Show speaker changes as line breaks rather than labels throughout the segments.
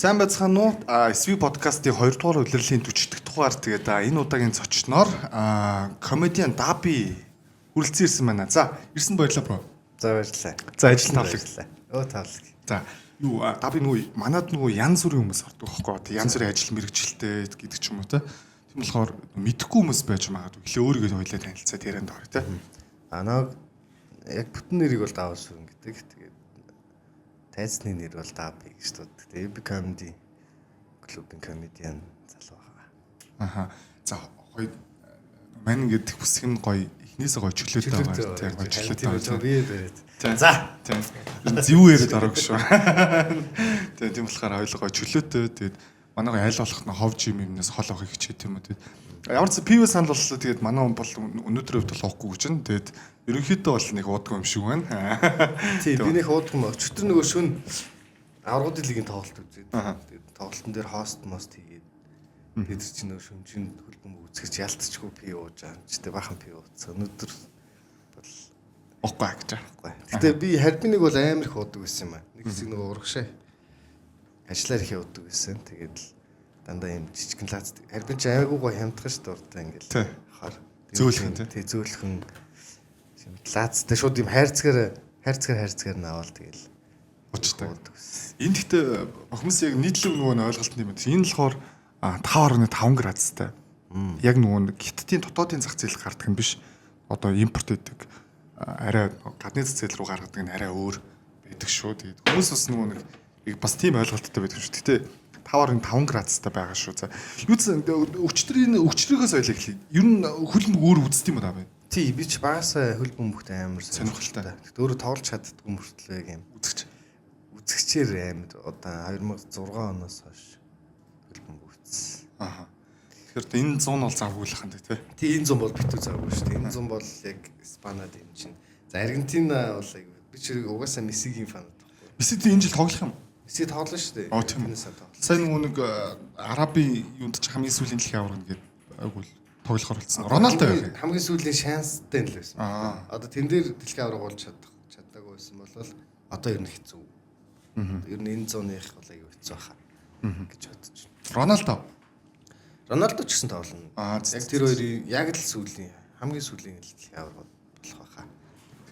Сайн байцгаана уу? SV подкастын 2 дугаар улирлын 40 дахь дугаар тэгээд энэ удаагийн зочноор комедиан Даби хүрэлцэн ирсэн байна. За, ирсэн баярлалаа бро.
За баярлалаа.
За, ажил тавлаа.
Тавлаа.
За, юу Даби нөгөө манад нөгөө янз бүрийн хүмүүс ордог байхгүй. Тэг янз бүрийн ажил мэргэжилтэй гэдэг ч юм уу те. Тийм болохоор мэдэхгүй хүмүүс байж магадгүй. Эхлээ өөрийгөө хоёлаа танилцаад ярианд орё те.
Анаа яг бүтэн нэрийг бол Давс сүрэн гэдэг. Тэгээд тайзны нэр бол Даби гэж дууддаг. Тэгээд comedy клубын комедиан залуу байгаа.
Аха. За, гоё мань гэдэг бүсг нь гоё эхнээсээ гоё чөлөөтэй байгаа тийм гоё чөлөөтэй байгаа.
За.
Тийм. Зэвүү яриад ороогүй шүү. Тийм болохоор хоёул гоё чөлөөтэй. Тэгээд манай айл болох нь хов жим юмнаас хол авахыг хичээдэг юм уу тэгээд ямар ч пив санал боллоо тэгээд манай хүн бол өнөөдөр өвд бол уухгүй гэж байна. Тэгээд ерөнхийдөө бол нэг уудгүй юм шиг байна.
Тийм би нэг уудгүй юм. Өчтөр нөгөө шүн аврагын лигийн тоглолт үзээд тэгээд тоглолтын дээр хост мост хийгээд бид чинь нөгөө шүн чинь хөлбөмбө үзгэж ялцчихгүй пив ууж байгаа юм ч тэгээд бахан пив ууцсан. Өнөөдөр бол
уухгүй гэж
байгаа. Гэтэ би харбиныг бол амар их уудаг байсан юм аа. Нэг хэсэг нөгөө урагшаа ажиллаар их явдаг байсан. Тэгээд л дандаа юм жижигэн лац. Харбин ч аймаагүй гоё хямдхан шүү дээ урдаа ингээл. Хар
зөөлхөн
тий зөөлхөн юм лацтай шууд юм хайрцгаар наавал тэгэл
уучтай. Энд гэхдээ хүмүүс яг нийтлэг нөгөө ойлголт юм байна. Энэ болохоор 5.5 градустай. Яг нөгөө хиттийн дотоодын зах зээл гардаг юм биш. Одоо импорт хийдэг арай гадны зах зээл рүү гаргадаг нь арай өөр байдаг шүү. Тэгээд хүмүүс бас нөгөө бас тийм ойлголттой байдаг шүү. Гэтэ 5.5 градустай байгаа шүү. За. Юу ч өчтөрийнхөөс ойлаа эхлэе. Ер нь хөлбөмбөг өөр үздэг юм даа бай.
Тий би ч багасаа хөлбөмбөгт амар
сонирхолтой.
Гэтэ өөрөө тоглож чаддгүй мөртлөө юм. Үзэгчээр амар одоо 2006 оноос хойш хөлбөмбөг үзсэн.
Аха. Тэгэхээр энэ 100 бол завгуулах нь тий.
Тий энэ 100 бол битүү завгүй шүү. Энэ 100 бол яг Испанад юм чинь. За Аргентина бол би ч угаасаа Мессигийн фан.
Месси энэ жил тоглох юм.
Месси тоглоно шүү дээ.
Тийм. Сайн нэг Араби юунд ч хамгийн сүүлийн дэлхийн аварга гэдэг айгуул тоглохоор болсон. Роналдо байх.
Хамгийн сүүлийн шанстай л байсан. Одоо тэн дээр дэлхийн аварга болж чаддаггүй байсан бол одоо ер нь хэцүү. Ер нь энэ 100-ных бол аюу хэцүү хаа гэж бодож байна. Роналдо ч гэсэн тоглоно. Яг тэр хоёрын яг л сүүлийн хамгийн сүүлийн дэлхийн аварга болох хаа.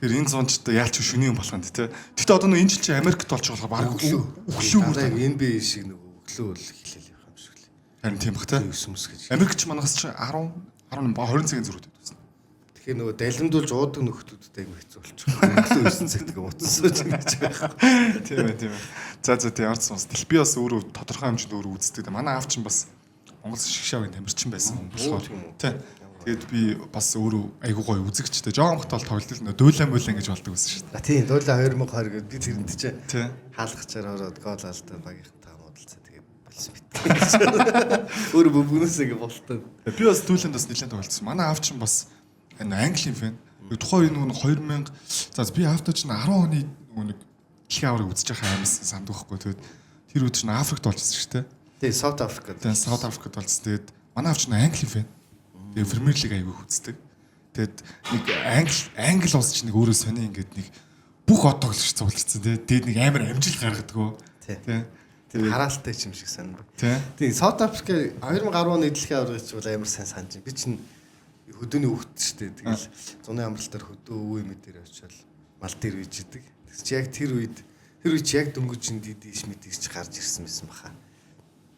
Тэгэхээр энэ 100 ч яалч шүний юм болох нь тий. Гэтэ одоо энэ жил чи Америкт болж байгаа баг өглөө
бүр NBA шиг нөгөө өглөө л эхлээл явах юм шиг л.
Харин тийм бах тий.
9 мөс гэж.
Америкч манаас чи 20 цагийн зөрүүдэд байсан.
Тэгэхээр нөгөө далимдуулж уудаг нөхдүүдтэй айгүй хэцүү болчихсон. Өглөө 9 цагт утсаж ингэж байх.
Тийм ээ. За тийм ямар ч сонс. Би бас өөрөө тодорхой хэмжээнд өөрөө үздэг. Манай аав чинь бас Монгол шгшаавын тамирчин байсан юм болохоор тий. Тэгээд би бас өөрөө айгуу гоё үзэгчтэй. Жоон хот бол тоглолт л дуулаа муулаа гэж болдог байсан шүү дээ.
Тийм дуулаа 2020 гээд би тэрэнд чи хаалгачаар ороод гол алдаа багийнхантай модалцаа тэгээд болсон бит. Өөрөө бүгнээсээ ингэ болтоо.
Би бас дүүлэнд бас нэлээд тоглолцсон. Манай аав чинь бас Английн фэн. Тухайн үе нөгөө 2000 за би аавтай чинь 10 оны нөгөө нэг дэлхийн аварга үзэж байгаа юмсан санд байхгүй. Тэгээд тэр үед чинь Африкт болчихсон шүү дээ.
Тийм South Africa.
Тэгээд South Africa болчихсон. Тэгээд манай аав чинь Английн фэн. Тэгээд Премьер лиг аягүй үздэг. Тэгээд нэг англи улс чинь нэг өөрөө сони ингээд нэг бүх од тоглогч цугларсан тэгээд нэг амар амжилт гаргадаггүй.
Тийм хараалтай юм шиг санав.
Тийм
South Africa 2010 оны дэлхийн аваргач бол амар сайн санаж байна. Би чинь хөдөөний хөвгт шүү дээ. Тэгэл зуны амралтаар хөдөө өвөө мэдээр очиод мал дээр үйж идэг. Тэгс чи яг тэр үед яг дөнгөжин дидиш мэдээж гарч ирсэн байсан баха.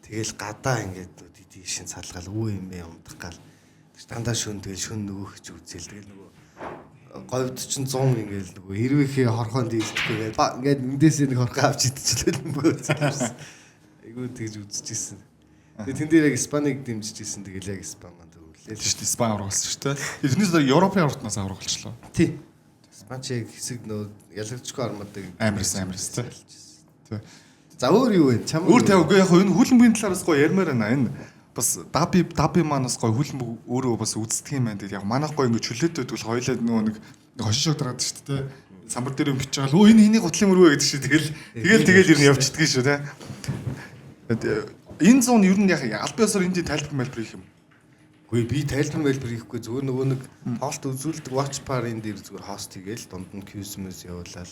Тэгэл гадаа ингээд дидишин салгаал өвөө юм бэ умдах гал. Дандаа шүн нөгөөх ч үзэл тэгэл нөгөө говьд чинь 100 ингээл нөгөө хэрвэхээ хорхоонд дийлдэхгүй ингээд эндээсээ нэг хорхоо авч идчихлээ юм бөөцөлсөн. Айгуу тэгж үзчихсэн. Тэгээ тэн дээр яг Испанийг дэмжижсэн тэгэл яг Испани манд өвлээ.
шүү дээ. Испани аваргалсан шүү дээ. Тэрнээс Европын аваргатнаас аваргалчлаа.
Тий. Испани яг хэсэг нөө ялагчгүй армадаг
амарс тий.
За өөр юу вэ? Чам
өөр тавьгүй яг энэ хөлбөмбөгийн талаараас гоё ярмаар байна. Энэ бас даби манаас гоё хөлбөмбөг өөрөө бас үздэг юм байна. Тэгээд яг манайх гоё ингэ чөлөөтэй бол хоёлаа нөгөө нэг хошин шогдраад шүү дээ. Самбар дээр юм бичиж байгаа л энэ энийг готлын мөрөө гэдэг шүү. Тэгэл ер нь явчихдаг шүү тий. Энэ зүүн ер нь яг аль биесээр энд тайлбар мэлбэр их юм.
Үгүй би тайлбар мэлбэр хийхгүй зүгээр нөгөө нэг хост үзүүлдэг watch bar-ын дээр зүгээр хост хийгээл дунд нь Q-смэс явуулаад.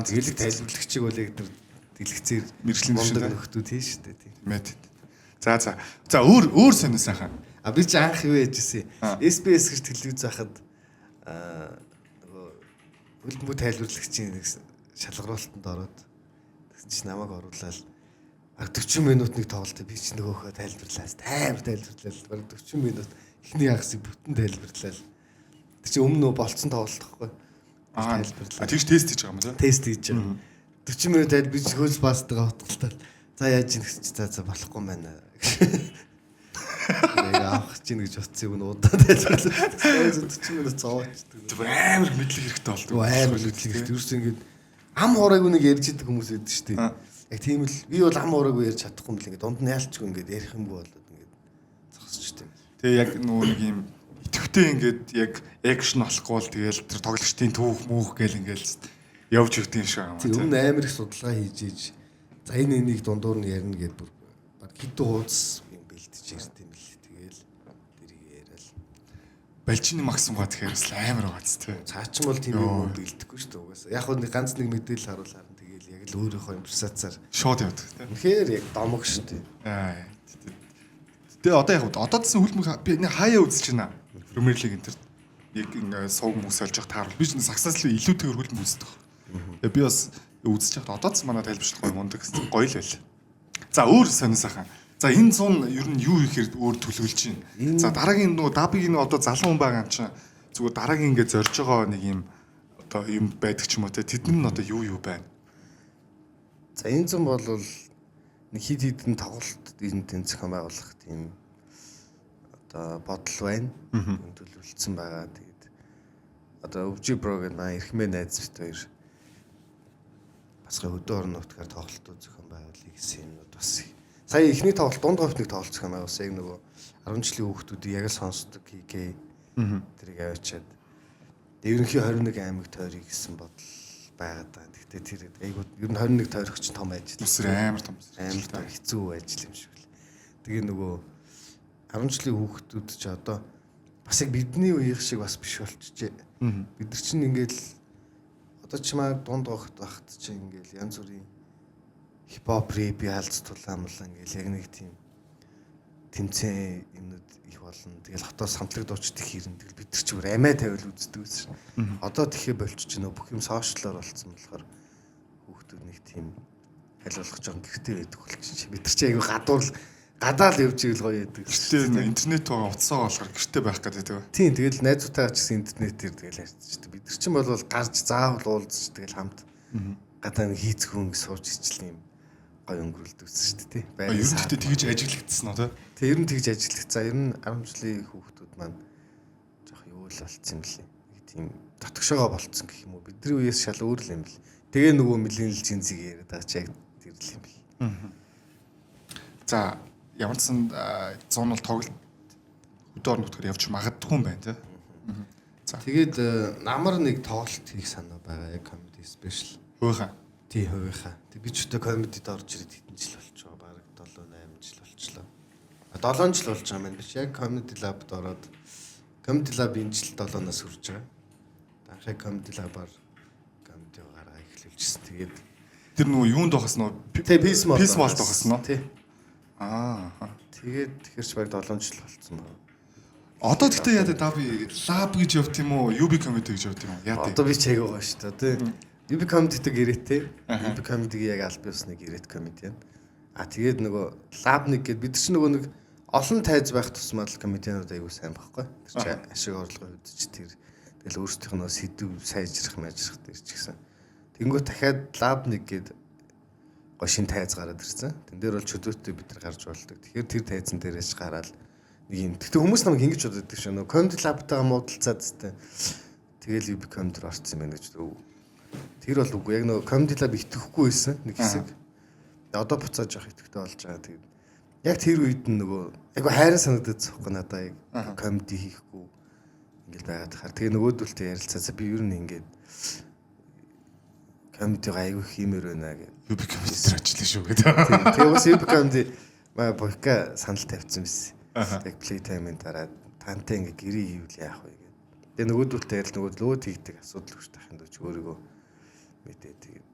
Тэгэл тайлбарлагчийг бол яг тэр дэлгэцээр
Мэргэжлийн
мондөг
төвшин,
нөхдүүд тийм шүү дээ. Тийм.
Мэд. За өөр сонир сайхан.
А би ч анх юу яжсэн. SBS гэж телевиз байхад нөгөө хөлбөмбөг тайлбарлагчийн нэг шалгаруултанд ороод тэгсэн чинь намайг оруулаад 40 минут нэг тоглолт би ч нөгөөхөө тайлбарлаа. Тайвар тайлбарлаа. Бараг 40 минут эхний хагасыг бүтэн тайлбарлаа. Тэг чи өмнө нөө болцсон тоглолт гэхгүй. Тайлбарлаа.
Тэгж тест хийж байгаа юм тий.
Тест хийж байгаа. 40 минут тайлбар би ч хөөс пастайгаа утгалтаа. За яаж ийн гэсэн чи за болохгүй юм байна. Яг авах чинь гэж утсан юм удаа тайлбарлаа. 40 минут зовоочдөг.
Зүг амар мэдлэг хэрэгтэй болдог.
Амар мэдлэг хэрэгтэй. Ерөөс ингэж ам хураагүй нэг ярьж идэг хүмүүс байдаг шүү дээ. Яг тийм л би бол ам хураагүй ярьж чадахгүй юм л ингэ дунд нь яалчгүй ингэ ярих юмгүй болоод ингэ зогсож тийм.
Тэгээ яг нөгөө нэг юм идэвхтэй ингээд яг экшн болохгүй бол тэгэл тэр тоглогчдын түүх гээл ингээл явж өгдөг юм шиг
Тийм
байна.
өмнө амар их судалгаа хийж ийж за энэ энийг дундуур нь ярина гэдээ бүр баг хэдэн хуудас юм бэлдэж ирд юм л тэгэл дэрийг яриад
Балжины максимум га тэгэхээр бас амар байгааз тий.
цаачин бол тийм юм бэлдэхгүй шүү дээ угаасаа яг хөө ганц нэг мэдээлэл харуулаар нь тэгэл яг л өөрийнхөө импровизацаар
Шууд явдаг тий.
үнэхээр яг домог шүү дээ.
Тэгээ одоо яг одоо гэсэн хөлбөмбөг би энэ хаяа үзэж байна. Премьер лиг энэ яг ингээ сувг мөс олж явах таарал. Би ч сагсаас л илүүтэйгээр хөлбөмбөг үздэг. Тэгээ би бас үзэж явахад одоо ч манай тайлбарчлах гоё мундаг гэсэн гоё л байл. За өөр сонир сайхан. За энэ 100 ер нь юу ихээр өөр төлөвлөж байна. За дараагийн нөгөө дабигийн одоо залуу хүн байгаа юм чинь зүгээр дараагийн ингээ зорж байгаа нэг юм одоо юм байдаг ч юм уу те тэд нар нь одоо юу байна.
За энэ зам бол нэг хид хидэн тоглолт энэ зохион байгуулах тийм одоо бодол байна. Төлөвлөсөн байгаа. Тэгээд одоо өвжи про гэдэг маань эрхмээ найз бит хоёр бас өдөө орон нутгаар тоглолтууд зохион байгуулъя гэсэн юмнууд бас. Сая эхний тоглолт дунд хойфныг тоглолт зохион байгуулсан. Яг нөгөө 10 жилийн хүүхдүүдийг яг л сонсдог хийгээ. Тэрийг аваачаад ерөнхий 21 аймаг тойрыг гэсэн бодол байгаад байгаа. Гэхдээ тэр айгуу ер нь 21 тойрох чинь том ажил.
Үсэр амар том.
Амар том хэцүү ажил юм шиг л. Тэгээ нөгөө 10 жилийн хүүхдүүд ч одоо бас яг бидний үеийн шиг бас биш болчихжээ. Бид нар чинь ингээл одоо ч маа дунд багт чинь ингээл янз бүрийн хипхоп рэп ялц тулаамлан ингээл яг нэг тийм тэмцээн юмнууд их болно. Тэгэл хотоос хамтлаг дуучдыг хэрэн тэгэл бид нар ч бүр амиа тавил үздэг байсан шин. Одоо тэхээ болчихж байна. Бүх юм сошиалор болсон болохоор хүүхдүүд нэг тийм аль болох жоон гэртээ байдаг болчих. Бид нар ч айгүй гадаал явж ийл гоё яадаг.
Гэртээ интернет байгаа утсаа болохоор гэртээ байх гэдэг.
Тийм тэгэл найзуудтайгаа ч гэсэн интернетээр тэгэл харьцдаг. Бид нар чинь бол гарч заавал уулзч тэгэл хамт гадаа нэг хийцгүүн гэж сууж ичлээ юм гоё өнгөрүүлдэг шүү дээ.
Ер нь тэгтээ тэгж ажиглагдсан уу те?
Тэг ер нь тэгж ажиллах. За ер нь 10 жилийн хүүхдүүд маань жоох юу л болцсон юм лээ. Нэг тийм дотгошоогоо болцсон гэх юм уу. Бидний үеэс шал өөр л юм бэл. Тэгээ нөгөө миллениал жинзиг яриад байгаа ч яг тэр л юм бэл.
За ямар ч сан 100 бол тоглолт өдөө орон нутгаар явж магадгүй юм байна те.
За тэгээд намар нэг тоглолт хийх санаа байгаа. Яг comedy special.
Хөөхөн.
Тий хувийнхаа. Тэг би ч өдөө комедид орж ирээд хэдэн жил болж байгаа. Бараг 7 8 жил болчлоо. 7 жил болж байгаа юм биш. Яг comedy lab-д ороод comedy lab энэ жил 7-наас хүрж байгаа. Дахиад comedy lab-аар comedy гараа эхлүүлчихсэн. Тэгээд
Тэр нөгөө юунд байхас нөгөө
тий peace mall
байхас нь.
Тий. Тэгээд тэгэхэр ч баг 7 жил болцсон байна.
Одоо тэгтээ яа даби лаб гэж явт юм уу? UB comedy гэж явт юм уу? Яа
Одоо би ч яг байгаа шүү дээ. Тий. UB comedy-тэй гэрээтэй. UB comedy-г яг аль биесны гэрээт комедиан. Тэгээд нөгөө лабник гэд бид чинь нөгөө нэг олон тайз байх тусмаа л комедианууд аягүй сайн байхгүй. Тэр чинь ашиг орлого үүдч тэр тэгэл өөрсдийнх нь сэдв сайжрах мэжрах тэр ч гэсэн. Тэнгүү дахиад лабник гэд гоо шин тайз гараад ирсэн. Тэн дээр бол чөдөөтэй бид нар гарч болдог. Тэгэхээр тэр тайзан дээрээс гараад нэг юм. Гэтэ хүмүүс намайг ингэж боддог шүү. Нөгөө comedy lab-тайгаа муудалцаад зтэй. Тэгэл UB comedy орсон юм байна гэж. Тэр бол үгүй яг нөгөө comedy lab итгэхгүй байсан нэг хэсэг. Одоо буцааж явах итгэвтэй болж байгаа. Тэгээд яг тэр үед нь нөгөө айгу хайрын санагдаад зөхгүй надаа яг comedy хийхгүй ингээл байгаад хахаар. Тэгээ нөгөөдөлтэй ярилцаасаа би ер нь ингээд comedy айгу хиймээр байна гэж.
UB comedy дээр ажиллаж шүү гэдэг.
Тэгээ бас UB comedy бока санал тавьсан байсан. Яг playtime-ын дараа тантай ингээ гэрээ хийвэл яах вэ гэдэг. Тэгээ нөгөөдөлтэй ярил нөгөө хийдэг асуудал өгч тахын дөө ч өөрийгөө мэдээ тэгээд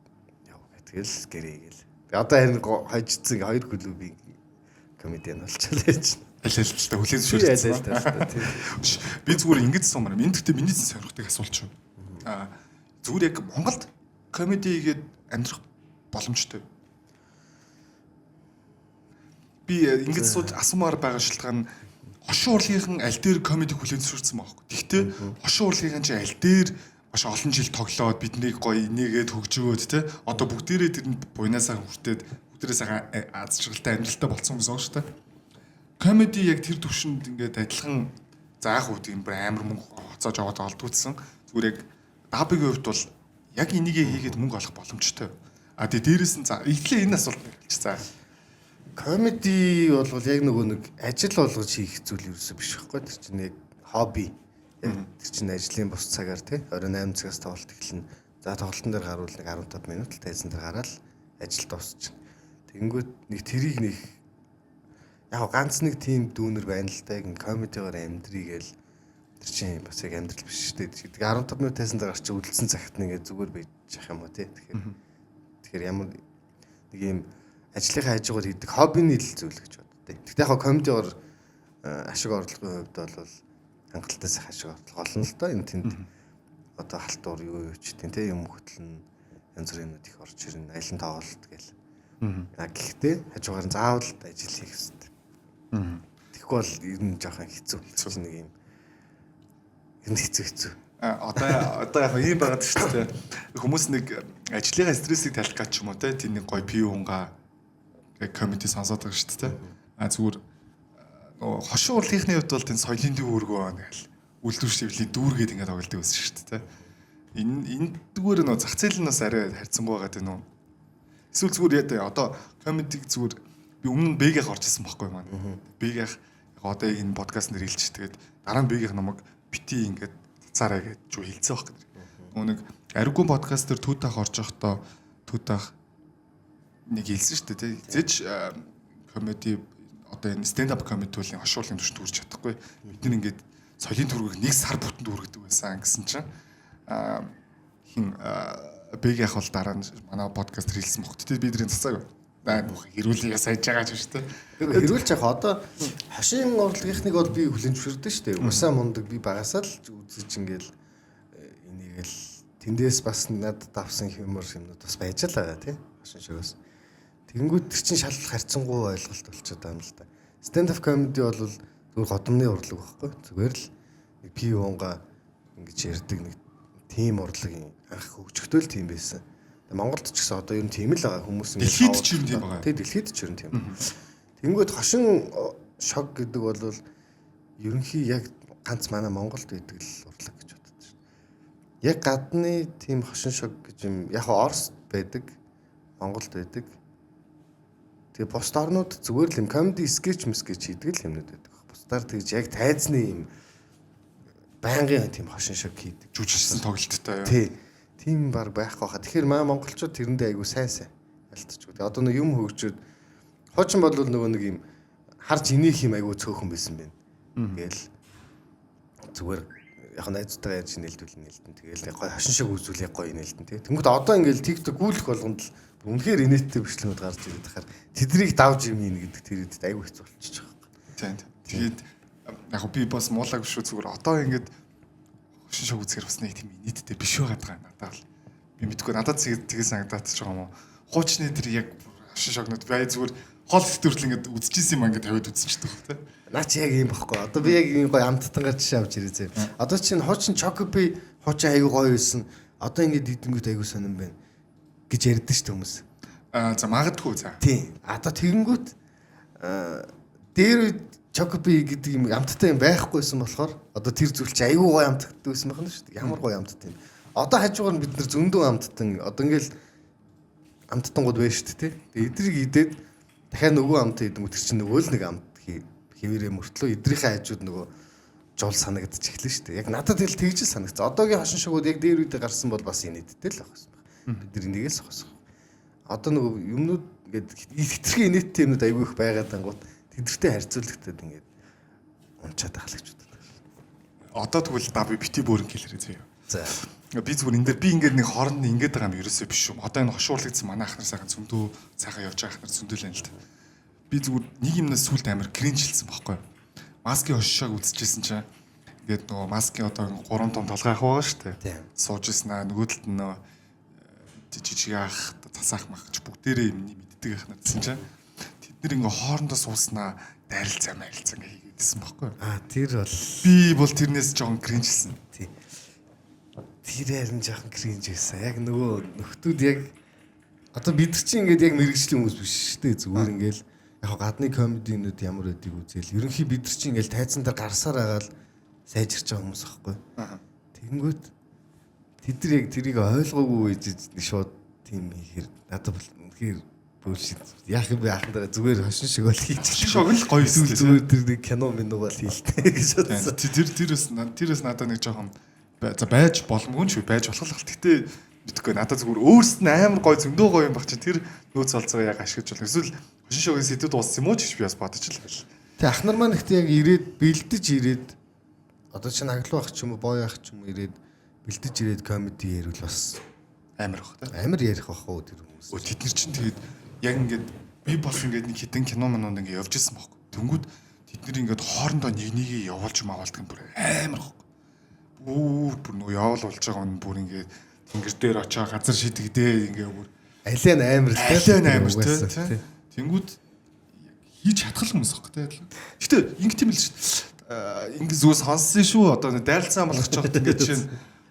яв гэх. Тэгэл гэрээ гээл. Одоо харин хожицсан хоёр клубийн комедиан болчихлоо гэж.
Аль аль талтай хүлээн зөвшөөрсөн.
Тийм.
Би зүгээр ингэж сумаар. Энд гэхдээ миний сонирхдаг асуулт шүү. Зүгээр яг Монголд комеди хийгээд амьдрах боломжтой. Би ингэж асуумаар байгаа шалтгаан нь хошин урлагийнхан аль дээр комеди хүлээн зөвшөөрсөн байхгүй. Гэхдээ хошин урлагийнхан чи аль дээр маш олон жил тоглоод биднийг гоё инээгээд хөгжөөгөөд те одоо бүгдээрээ тэрэнд буйнаасаа хүртээд бүгдээрээ сайхан аз жаргалтай амьдралтай болсон хүмүүс байгаа шүү дээ. Комеди яг тэр төвшөнд ингээд адилхан за яг үү тийм амар мөнгө хоцоож аваад олдуулсан. Зүгээр яг дабигийн хувьд бол яг энийгээ хийгээд мөнгө олох боломжтой. Тэгээ дээрэс нь за эхлээ энэ асуулт хэлчих. За
комеди бол яг нөгөө нэг ажил болгож хийх зүйл ерөөсөө биш байхгүй. Тэр чинь яг хобби. Тэр чинь ажлын бус цагаар тий 28 цагаас тоглолт эхэлнэ. За тоглолтын дээр гарвал нэг 15 минут л тайзан дээр гараад ажил дуусчихна. Тэгэнгүүт нэг тэрийг нэг яг ганц нэг тийм дүүнер байна л да. Яг комедигаар амьдрий гээл тэр чинь бас яг амьдрал биш шүү дээ. Тэгээ 15 минут тайзан дээр гарч үлдсэн цагт нэгээ зүгээр байж явах юм уу тий. Тэгэхээр ямар нэг юм ажлынхаа хажуугаар хийдэг хоббины л зүйл гэж боддог. Тэгтээ яг комедигаар ашиг орлогын хувьд бол хангалттай сайхан ашиг орлого олно л доо. Энэ тэнд одоо халтуур юу ч тийм те юм хөтлөн янз бүрийн их орж ирнэ. Аялын тоглолт гээл. Гэхдээ хажуугаар нь заавал ажил хийх хэрэгтэй. Тэгэхгүй бол ер нь жоохон хэцүү. Нэг юм ер нь хэцүү.
Одоо яг ийм байгаад шүү дээ. Хүмүүс нэг ажлынхаа стрессийг талих гэж ч юм уу те тийм нэг гоё пив унгаа комеди сонсоод байгаа шүү дээ. Зүгээр хошин урлагийнхны хувьд бол тийм соёлын дүүргөө нэгэл үйлдвэр шивлийн дүүргээд ингээд тоглолтын байсан шүү дээ. Энэ дүүрээ нөө зах зээл нь бас арай харьцангуй байгаа тийм үү. Эсвэл зүгээр яа одоо комедиг зүгээр би өмнө нь бэгийг орж исэн байхгүй маань. Бэгийг яг одоо энэ подкаст нэр хэлчих. Тэгээд дараа нь бэгийн намайг бити ингээд цацаараа гэж юу хэлсэн баг. Нэг Ариггүй подкаст дээр Түүтах орж явахдаа Түүтах нэг хэлсэн шүү дээ тий. Зэж комеди одоо энэ stand up comedy төлөлийн хошуулын түвшинд хүрч чадахгүй. Бид нар ингээд соёлын төргийг нэг сар бүтэн дүүргэдэг байсан гэсэн чинь хин бэг яг бол дараа нь манай подкаст хэлсэн бохот. Тэд бидний цацааг хэрүүлээ сайж байгаа ч шүү дээ.
Хэрүүлж яг одоо хошин урлагийнхныг бол би хүлэн зөвшөөрдөг шүү дээ. Усаа мундаг би багасаа л үзэж ингээл энийгэл тэндээс бас надад авсан юмор юмнууд бас байж л байгаа тий. Хошин шогоос. Тэгэнгүүт тэр чинь шал харьцангуй ойлголт болчиход байгаа юм л да. Stand up comedy бол зүгээр годомны урлаг байхгүй. Зүгээр л нэг пив унга ингэж ярьдаг нэг тим урлагийн анх хөгжөлтөө л тийм байсан. Монголд ч гэсэн одоо ер нь тийм л байгаа хүмүүс ингэ
дэлхийд ч ер нь тийм байгаа.
Тэг дэлхийд ч ер нь тийм. Тэнгүүд хошин шог гэдэг бол ерөнхий яг ганц манай Монголд байдаг л урлаг гэж боддог шүү. Яг гадны тийм хошин шог гэж юм яг Оросд байдаг, Монголд байдаг. Тэгээ бус орнууд зүгээр л юм комеди скетч хийдэг л юмнууд байдаг. Бусдаар тэгж яг тайзны юм байнгын тийм хошин шог хийдэг.
Жүжигчсэн тоглолттой.
Тий. Тийм баг байхгүй хаа. Тэгэхээр маа монголчууд тэрэндээ айгу сайн альтчихгүй. Тэгээ одоо нэг юм хөгжөөд хуучин бол нөгөө нэг юм харж инех юм айгу цөөхөн байсан байна. Тэгэл зүгээр яг найзтайгаа ярьж нэлдэн. Тэгэл гоё хошин шог үзүүлээ гоё нэлдэн тий. Тэнгүүд одоо ингээл TikTok гүйлэх болгонд л үнэхээр инээдтэй бичлэгүүд гарч ирээд тахаар тэднийг давж юм ийн гэдэг тэрэд айгу хэцүү болчихж байгаа.
Тийм. Тэгээд яг би бас муулаг шүү зүгээр одоо ингээд хошин шог үзэхэр бас нэг тийм инээдтэй биш байгаа надад л. Би мэдгүй надад тэгээ санагдаад ч байгаа юм уу. Хуучны тэр яг хошин шогнод бай зүгээр хол төвөрл ингээд үзчихсэн юм ингээд тавиад үзчихдэг хөө тэ.
Наа чи яг юм баггүй. Одоо би яг ийм гоё амттангаар жишээ авч ирээ зэ. Одоо чинь хуучин Чокоби хуучин айгу гоё байсан. Одоо ингээд идэнгүүт айгу сонирн байна гэж ярьдэн шүү дээ хүмүүс.
За магадгүй за.
Тийм. Одоо тэгэнгүүт дээр үед Чокоби гэдэг юм амттай юм байхгүйсэн болохоор одоо тэр зүйл чи айгу гоё амттай байсан байна шүү дээ. Ямар гоё амттай юм. Одоо хажуугаар нь бид нар зөндөө амттан одоо ингээл амттангууд байна шүү дээ. Тэгээ эдрийг идээд дахиад нөгөө амттай идэнгүүт тэр чинь нөгөө л нэг амт хэвээрээ мөртлөө эдрийнхээ хажууд нөгөө жол санагдаж эхлэн шүү дээ. Яг надад тэл тэгж санагдсан. Одоогийн хошин шогууд яг дээр үедээ гарсан бол бас инээдтэй л байх юм байна. Бид нар энийгээс хосох. Одоо нөгөө юмнууд ингээд хитрхи инээдтэй юмнууд айгүй их байгаад ангууд тэдэртэй харьцуулагдаад ингээд унчаад ахлагч удаа.
Одоо тэгвэл да би бити бөөрн хэлээрээ зөө.
За.
Би зүгээр энэ дээр би ингээд нэг хооронд нь ингээд байгаа юм ерөөсөө биш юм. Одоо энэ хошуурлагдсан манай ахнар сайхан зөндөө цаахан явж байгаа ахнар зөндөлэн л дээ. Би зүгээр нэг юмнаас сүлд амар кринжилсэн байхгүй юу. Маскын хошоог үзчихсэн чинь ингээд нөгөө маскын одоо 3 том толгой ах байгаа шүү дээ. Сууж ирсэн нөгөө талд нь нөгөө жижиг ах, цасаах махч бүгдээрээ юм мэддэг ахнар гэсэн чинь тэд нэр ингээ хоорондоо сууснаа дайралцаа майлцаа ингээ хийгээдсэн байхгүй юу.
Тэр бол
Би бол тэрнээс жоохон кринжилсэн.
Тэр харин жоохон кринж байсан. Яг нөгөө нөхдүүд яг одоо бид нар чинь ингээд яг мэрэгжлийн хүмүүс биш шүү дээ. Зүгээр ингээл яг гадны комединууд ямар байдгийг үзээл. Ерөнхий бид нар чинь ингээл тайзан дээр гарсаар агаал сайжирч байгаа хүмүүс аахгүй. Тэгэнгүүт тэд нар яг тэрийг ойлгоогүй байж нэг шууд тийм хийхээр надад бол үнэхээр бүлшид. Яг юм би ахын дараа зүгээр хошин шиг бол хийчих.
Шог л гоё эсвэл
зүгээр тэр нэг кино минуугаал хийлтэй гэж бодсон.
Тэрээс надад нэг жоохон за байж боломгүй нь шүү байж болох л. Гэтэ мэдгүй надад зүгээр өөрсд нь амар гоё зөндөө гоё юм баг чи тэр нөөц олцоо яг ашиглаж болно. Эсвэл хошин шогийн сэдвүүд ууссан юм уу ч би бас бодож л байл.
Тэг ахнар маань ихтэй яг ирээд бэлдэж ирээд одоо чи наглуу ах ч юм уу боо ах ч юм уу ирээд бэлдэж ирээд комеди ярил бас
Амар бах та.
амар ярих бах уу тэр хүмүүс.
Тэд нар чинь тэгээд яг ингээд би бас ингээд нэг хитэн кино манууд ингээд явж исэн байхгүй. Тэнгүүд тэд нар ингээд хоорондоо нэг нэгийг явуулж маавалдаг юм бүр амар бах. Бүр нөгөө явал болж байгаа нь бүр ингээд тэнгэр дээр очоо газар шидэгдээ ингээд бүр
Алиан амар л
амар тий. Тэнгүүд хийж чадхал хүмүүс байхгүй тий. Гэтэ ингэ тийм л шүү. Ингэ зүгээс сонссон шүү. Одоо дайралцсан болгож чад ингээд жишээ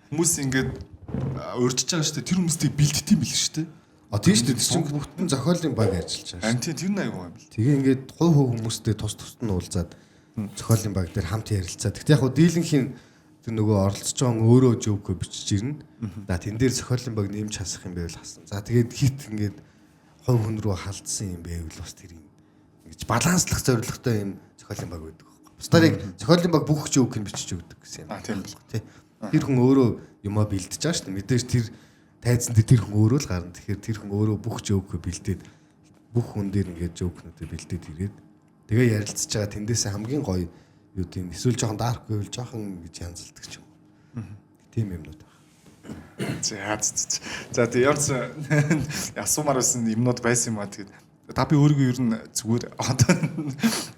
хүмүүс ингээд урьдчиж байгаа шүү дээ. Тэр хүмүүстэй бэлддэм бил шүү дээ.
Тийм шүү дээ. Тэр чинь бүтэн зохиолын баг ажиллаж байгаа.
Амин тэр нь аягүй юм бил.
Тэгээ ингээд хувь хүмүүстэй тус тусад нь уулзаад зохиолын баг дээр хамт ярилцаад. Гэтэ яг хуу дийлэнхийн тэр нөгөө оролцож байгаа өөрөө жоокөө бичиж ирнэ. За тэн дээр зохиолын баг нэмж хасах юм байвал хасан. За тэгээд хит ингээд хувь хүн рүү халдсан юм байвал бас тэр юм ингэж баланслах зорилготой юм зохиолын баг байдаг байхгүй. Бусдаар яг зохиолын баг бүх жоок нь бичиж өгдөг гэсэн юм.
Тийм бол
тий. Тэр хүн өөрөө юмаа бэлдэж байгаа шүү дээ. Мэдээж тэр тайзан дээр тэр хүн өөрөө л гарна. Тэгэхээр тэр хүн өөрөө бүх жоокөө бэлдээд бүх хүн дээр ингээд жоокнуудыг бэлдээд ирээд тэгээ ярилцж байгаа тэндээсээ хамгийн гоё юу тийм эсвэл жоохон дарк байвал жоохон гэж янзалдаг ч юм. Тийм юмнууд байна.
За тэг ямар ч асуумаар байсан юмнууд байсан юм аа тэгээд та би өөрийгөө ер нь зүгээр одоо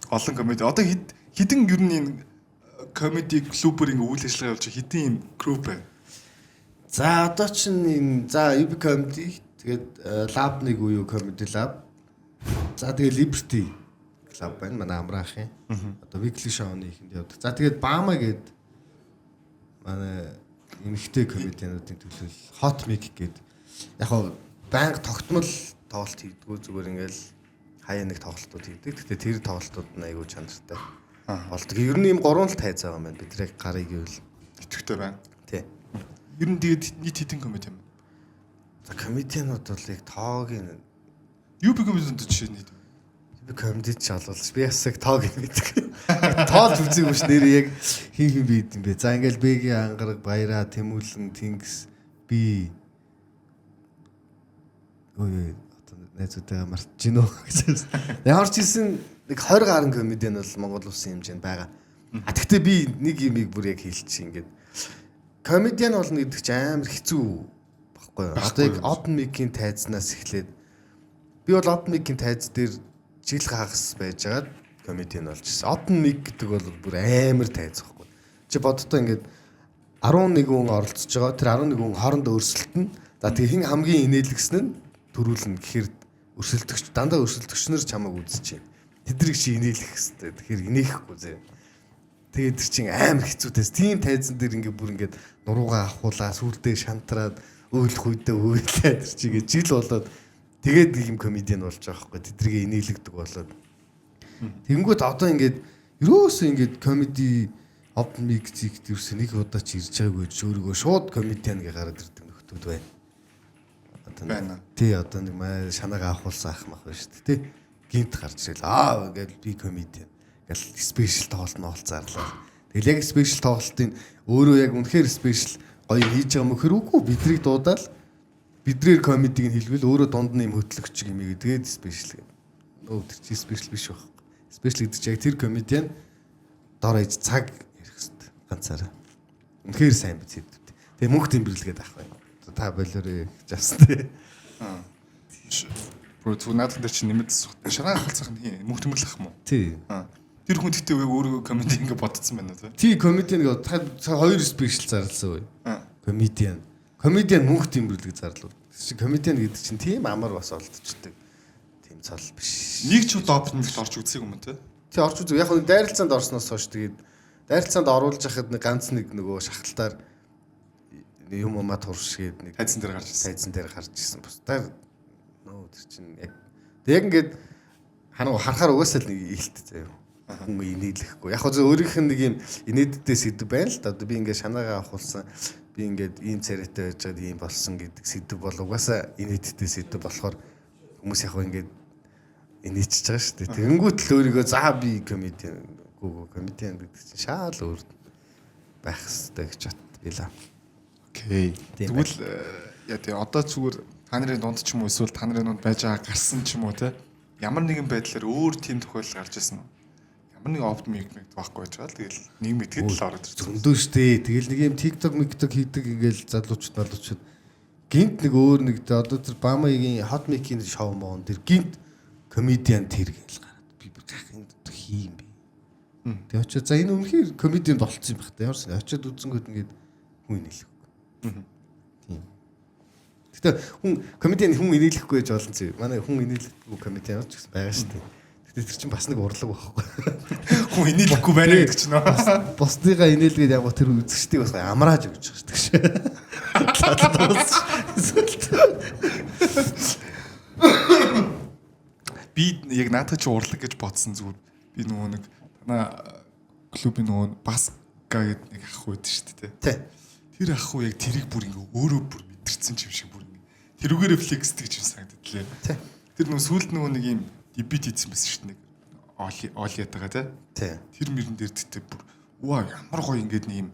олон комеди одоо хідэн ер нь энэ комеди клубээр ингээ үйл ажиллагаа явуулж хідэн юм групп байна.
За одоо чинь энэ за UB comedy тэгээд lab нэг уу comedy lab. За тэгээд Liberty club байна манай амраахын. Одоо weekly show-ны ихэнд явдаг. За тэгээд Bama гээд манай эмэгтэй комедиануудын төлөөл hot mic гээд яг хоо банк тогтмол тоглолт хийдгүү зүгээр ингээл хаяа нэг тоглолтууд хийдэг. Гэтэ тэр тоглолтууд нь айгүй чанартай болдог. Ер нь ийм гурван л тайз байгаа юм байна. Бид яг гарыг гэвэл
Итгэвтэй байна.
тий.
Ер нь тэгээд нийт хідэн комеди юм.
За комедианууд бол яг тоогийн
UB комедианууд жишээ нь
би комеди ч олвол би бас яг тоог мэддэг. Тоолж үзээгүй ш нэр яг хин бийд юм бэ. За ингээл Бэгийн ангараг баяраа Тэмүүлэн Тэнгис би ой одоо найзуудаа мартаж гинөө гэж. Ямар ч хэлсэн нэг 20 гаруй комедиан бол Монгол улсын хэмжээнд байгаа. А тэгтээ би нэг юмыг бүр яг хэлчих ингээд комедиан болно гэдэг чинь амар хэцүү баггүй юу? Одоо яг open mic-ийн тайзнаас эхлээд би бол open mic-ийн тайз дээр жил хагас байжгаад комедиан болж ирсэн. Open mic гэдэг бол бүр амар тайз баггүй. Чи боддоо ингээд 11 хүн оролцож байгаа. Тэр 11 хүн хоорондоо өрсөлдөн. За тэгээ хин хамгийн инээлгсэн нь төрүүлнэ гэхээр өрсөлдөгч дандаа өрсөлдөгчнөр чамайг үзэж байна. Тэдрийг чи инээлэх хэвээр. Тэгэхээр инеeхгүй зэ. Тэгээд тэр чинь амар хэцүүтэйс. Тийм тайзан дээр ингээд бүр ингээд нуруугаа ахуулаа, сүулдээ шантраад, өөлөх үедээ өөлөө тэр чинь ингээд жил болоод тэгээд ийм комедиан болж байгаа байхгүй. Тэдрийг инээлгдэг болоод. Тэнгүүд одоо ингээд ерөөсөө ингээд комеди open mic зигт ерөөсөө нэг удаа ч ирж байгаагүй ч өөрийгөө шууд комедиан гэж гараад ирдэг нөхдүүд байна.
байна.
Тий одоо нэг маа шанаагаа ахуулсан ах мах байна шүү дээ. Тий гинт гарч ирэл ингээд би комедиан гэл спешиал тоглолт нь олцаарлаа. Тэгэл яг спешиал тоглолтын өөрөө яг үнэхээр спешиал гоё хийж байгаа мөхөр үгүй бидрийг дуудаал бидрээр комедиг нь хэлвэл өөрөө дунд нь юм хөтлөгч юм ийм тэгээд спешиал гэдэг. Нөө тэр чи спешиал биш байх. Спешиал гэдэг чинь яг тэр комедиан дор ээж цаг ярих хэрэгтэй ганцаараа. Үнэхээр сайн биз хэвдээ. Тэгээ мөнх тэмдэглэгээд авах бай. Та болоорой гэж авсан тий.
Бро зүг наадхан дээр чи нэмэд шараа халцах нь мөнх тэмдэглэх юм уу?
Тий.
Тэр хүн гэхдээ өөрөө комеди ингэ бодсон байна тий.
Тий комедиан гэдэг та хоёр спешиал зарласан үе. Комедиан мөнх тэмдэглэг зарлуу. Чи комедиан гэдэг чинь тийм амар бас олдчихдаг. Тийм цол биш.
Нэг ч удаа опенингт орж үзсэг юм тий.
Тий орж үзв. Яг нь дайралцаанд орсноос хойш тэгээд дайралцаанд оруулж хахад нэг ганц нэг нөгөө шахалтаар юм уу туршгээд нэг
Тайзан дээр гарч ирсэн.
тайзан дээр гарч ирсэн. Бусдаар нөө тэр чинь яг ингээд харахаар угаасаа л нэг илт заяа. Хүн инээлэхгүй. Яг хөө өөрийнх нь нэг юм инээдтэй сэдв байна л да. Би ингээд шанаагаа авахулсан. Би ингээд ийм царайтай байж байгаад ийм болсон гэдэг сэдв бол угаасаа инээдтэй сэдв болохоор хүмүүс яг ингээд инээчихэж байгаа шүү дээ. Тэгэнгүүт л өөрийгөө за би комедиан гэдэг чинь шаал өөр байх хэрэгтэй гэж бодлоо. Окей.
Тэгвэл яа тий одоо зүгээр та нарын дунд ч юм уу эсвэл та нарын дунд байж байгаа гарсан ч юм уу те ямар нэгэн байдлаар өөр тийм тохиолдол гарч ирсэн үү? Ямар нэг опт миг байхгүй байж байгаа л тэгэл нэг мэдгээд л ороод ирсэн.
Зөндөө штэ. Тэгэл нэг юм TikTok хийдэг ингээл залуучууд гинт нэг өөр нэг одоо тэр Бамагийн hot mic-ийн шоу моон тэр гинт комедиан тэр гээл гараад би гахын хийм би. Тэгээ очоо за энэ үнэхээр комедианд болцсон юм байх та. Ямарсан очоод үзэнгүүд ингээд хүн инээлэх. Тийм. Гэтэ хүн комедиан хүн инээлэхгүй гэж олон зүй. Манай хүн инээлэхгүй комедиан ч гэсэн байгаа шүү дээ. Гэтэ тэр чинь бас нэг урлаг байхгүй.
Хүн инээлэхгүй байна гэдэг чинь нөө.
Бусдыгаа инээлгээд яг тэр үзэгчдийг бас амрааж өгч байгаа шүү дээ.
Би яг наадах чи урлаг гэж бодсон зүгээр. Би нөгөө нэг танаа клубын нөгөө Баска гэдэг нэг ах ууд шүү дээ.
Тий.
Тэр ах уу яг тэрийг бүр ингээ өөрөө бүр мэдэрсэн юм шиг бүр ингээ. Тэрүүгээр рефлекс гэж санагдаад лээ.
Тий.
Тэр нөгөө сүлд нөгөө нэг юм дебют хийсэн байсан шүү дээ. Олиад байгаа тий. Тэр мөрөн дээр тэгтээ бүр ваа ямар гоё ингээд нэг юм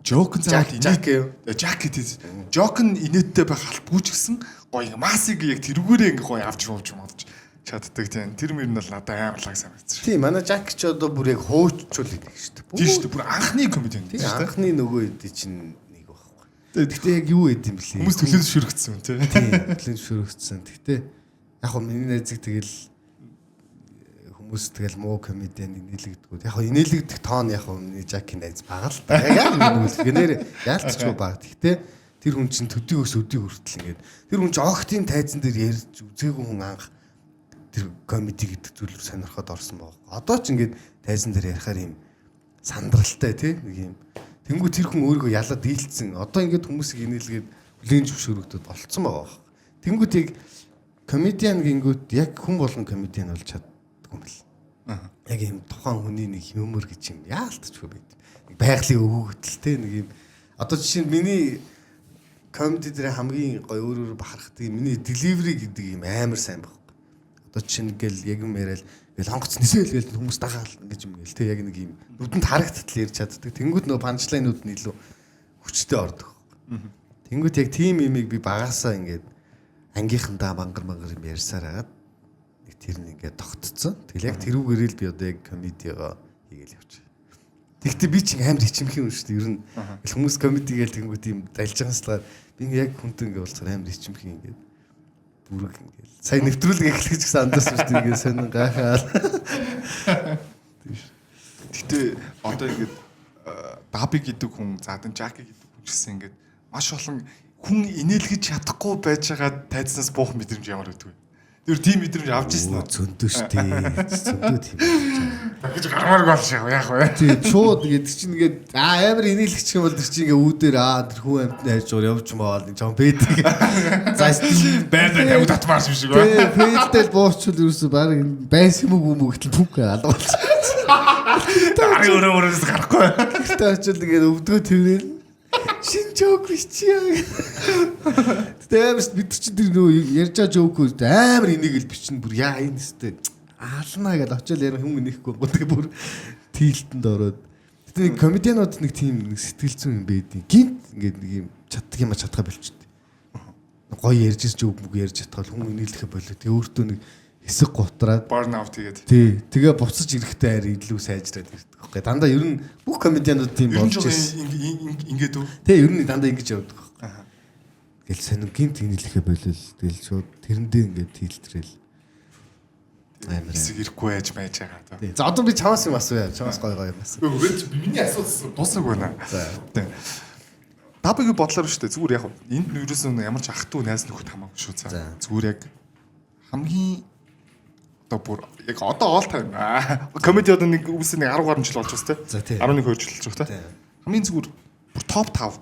жокн заавал Жак гэдэг. Жокн инээдтэй байх албагүй ч гэсэн гоё масыг яг тэрүүгээрээ ингээ гоё авч модж чаддаг тийм. Тэр мөр нь бол надад амар лаг санагдсан.
Тийм, манай Жак ч одоо бүр яг хуучуул идэг шүү дээ.
Тийм шүү дээ. Бүр анхны комедиан
тийм шүү дээ. Анхны нөгөө эдий чинь нэг байхгүй. Гэхдээ яг юу эд юм бэлээ.
Хүмүүс төлөөс шүргцсэн тийм.
Тийм, төлөөс шүргцсэн. Гэхдээ яг хөө миний найзыг тэгэл хүмүүс тэгэл муу комедиан инээлэгдэггүй. Яг хөө инээлэгдэх тоон яг хөө миний Жакийн найз бага л да. Яг нэг гэнээр яалтчгүй бага. Гэхдээ тэр хүн чинь төдийгөөс өдий хүртэл ингээд тэр хүн ч огтын тайзан дээр ярьж үзээгүй хүн анх тэр комеди гэдэг зүйлээр сонирхоод орсон байгаа. Одоо ч ингээд тайзан дээр ярихаар юм сандралтай тий нэг юм. Тэнгүү тэр хүн өөрийгөө ялаад дийлцсэн. Одоо ингээд хүмүүсийг инээлгээд бүлээн зөвшөөрөгдөд болцсон байгаа. Тэнгүүд яг комедиан гингүүд яг хүн болгон комедиан болж чаддгүй юм бэл. Яг юм тухайн хүний нэг юмөр гэж юм яалтчгүй байд. Байгалийн өвөгдөл тий нэг юм. Одоо жишээ нь миний комеди дээр хамгийн гоё өөрөөр бахархдаг миний delivery гэдэг юм амар сайн баг. Одоо чинь ингээл яг юм яриад ингээл хонгоц нисэл гээл хүмүүс дагаал ингэж юм гээл те яг нэг юм нүдэнд харагдтал ярьж чаддаг. Тэнгүүд нөө панчлайнууд нь илүү хүчтэй ордог. Тэнгүүд яг тийм имийг би багасаа ингээд ангийнхандаа мангар юм ярьсаар хагаад нэг тэр нь ингээд тогтцсон. Тэгэл яг тэрүүгээрээ л би одоо яг комедигаа хийгээл явчих. Тэгтээ би чинь амар хичмэх юм шүү дээ. Ер нь хүмүүс комеди гээл тэнгүүд юм дайлж байгааслаар би яг хүнтэй ингээд болцоор амар хичмэх юм ингээд бүрэг ингээд сая нэвтрүүлэг эхлэх гэсэн андаас шүү дээ. Ингээд сонин гахаал.
Гэтэ одоо ингээд Даби гэдэг хүн заадан Жаки гэдэг хүн ч гэсэн ингээд маш олон хүн инээлгэж чадахгүй байж байгаа тайзнаас буух мэдрэмж ямар байдаг вэ? Тэр тийм мэдрэмж авч ирсэн үү?
Зөндөө шүү дээ. Зөндөө тийм.
Дахиж гармаар гол шаа яах вэ?
Тийм шууд гэдэг чинь ингээд амар инээлгч юм бол тэр чинь ингээд үүдээр тэр хүн амтны хайж уур явж маавал нэг жоон бэдэг. За
байраа тавь татмаарч юм шиг ба.
Тийм фэйстэл буучвал юусэн баг байсан юм уу мөгтөл бүк алга болчихсон.
Дарыг өрөөс гарахгүй.
Гэхдээ очил ингээд өвдгөө тэрнээ шин жоок бичээ. Тэгээс бид чинь тэр нөө ярьж байгаа жоокгүй амар энийг л бичнэ бүр яа энэ өстэй аалнаа гэж очил ярих хүн нэхгүй гоо тэгээ бүр тийлтэнд ороод тэр комедианууд нэг тийм сэтгэл зүйн юм байдیں۔ Гинт ингээд нэг юм чаддаг юм чадхаа болчихдээ. Гоё ярьж жоок мүг ярьж чадхаа хүн инээлдэхэ болоо. Тэгээ өөртөө нэг хэсэг гутраад
burn out тэгээд.
тий тэгээ буцаж ирэхдээ арай илүү сайжраад ирдэг байхгүй. Дандаа ер нь бүх комедианууд тийм
Ер нь
болж
жоо
ирсэн.
ингээд үү?
Тий ер нь дандаа ингэж явдаг байхгүй.
Аа.
Тэгэл сонин гинт инээлхэ болол тэгэл шууд тэрэндээ ингээд хийлтрэл амар.
Хэсэг ирэхгүй байж байж байгаа.
Тий. За одоо би чамаас юм асууя. Чамаас гой юм асуу.
Үгүй миний асуулт дуусаагүй байна.
За.
Тий. Табыг бодлоор шүү дээ. Зүгээр яг энд ерөөсөө ямар ч ах トゥ найз нөхөд хамаагүй шүү.
За.
Зүгээр яг хамгийн одоо бүр яг одоо all time комеди одоо нэг үсээ нэг 10 гаруй жил болж байна
За, тий.
те. 11 2 жил болж байна те. Хамгийн зүгээр бүр топ 5.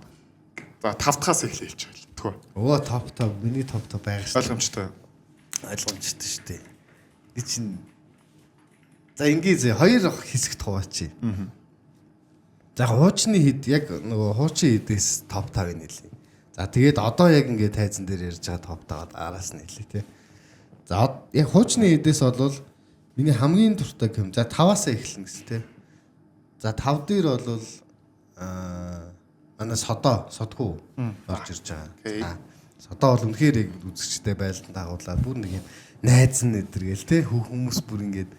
За 5 дахаас эхлэе хэлж байл. Тэгвэл
Оо топ миний топ байгаа шүү.
ойлгомжтой.
Ойлгомжтой шүү дээ. Би чинь за ингээд хоёр хэсэгт хуваачи. За хуучны хэд яг нөгөө хуучин хэдээс топ 5-ыг нэлээ. За тэгээд одоо яг ингээд тайзан дээр ярьж байгаа топ 5-аад араас нь хэлээ те. За яг хуучны хэдээс бол миний хамгийн дуртай комеди. За 5-аас эхэлнэ гэсэн те. За 5 дээр бол манай содгүй орж ирж байгаа. Содоо бол үнэхээр яг үзэгчтэй байлдан дагуулаад бүр нэг юм найз нь өдөргээл те хүмүүс бүр ингээд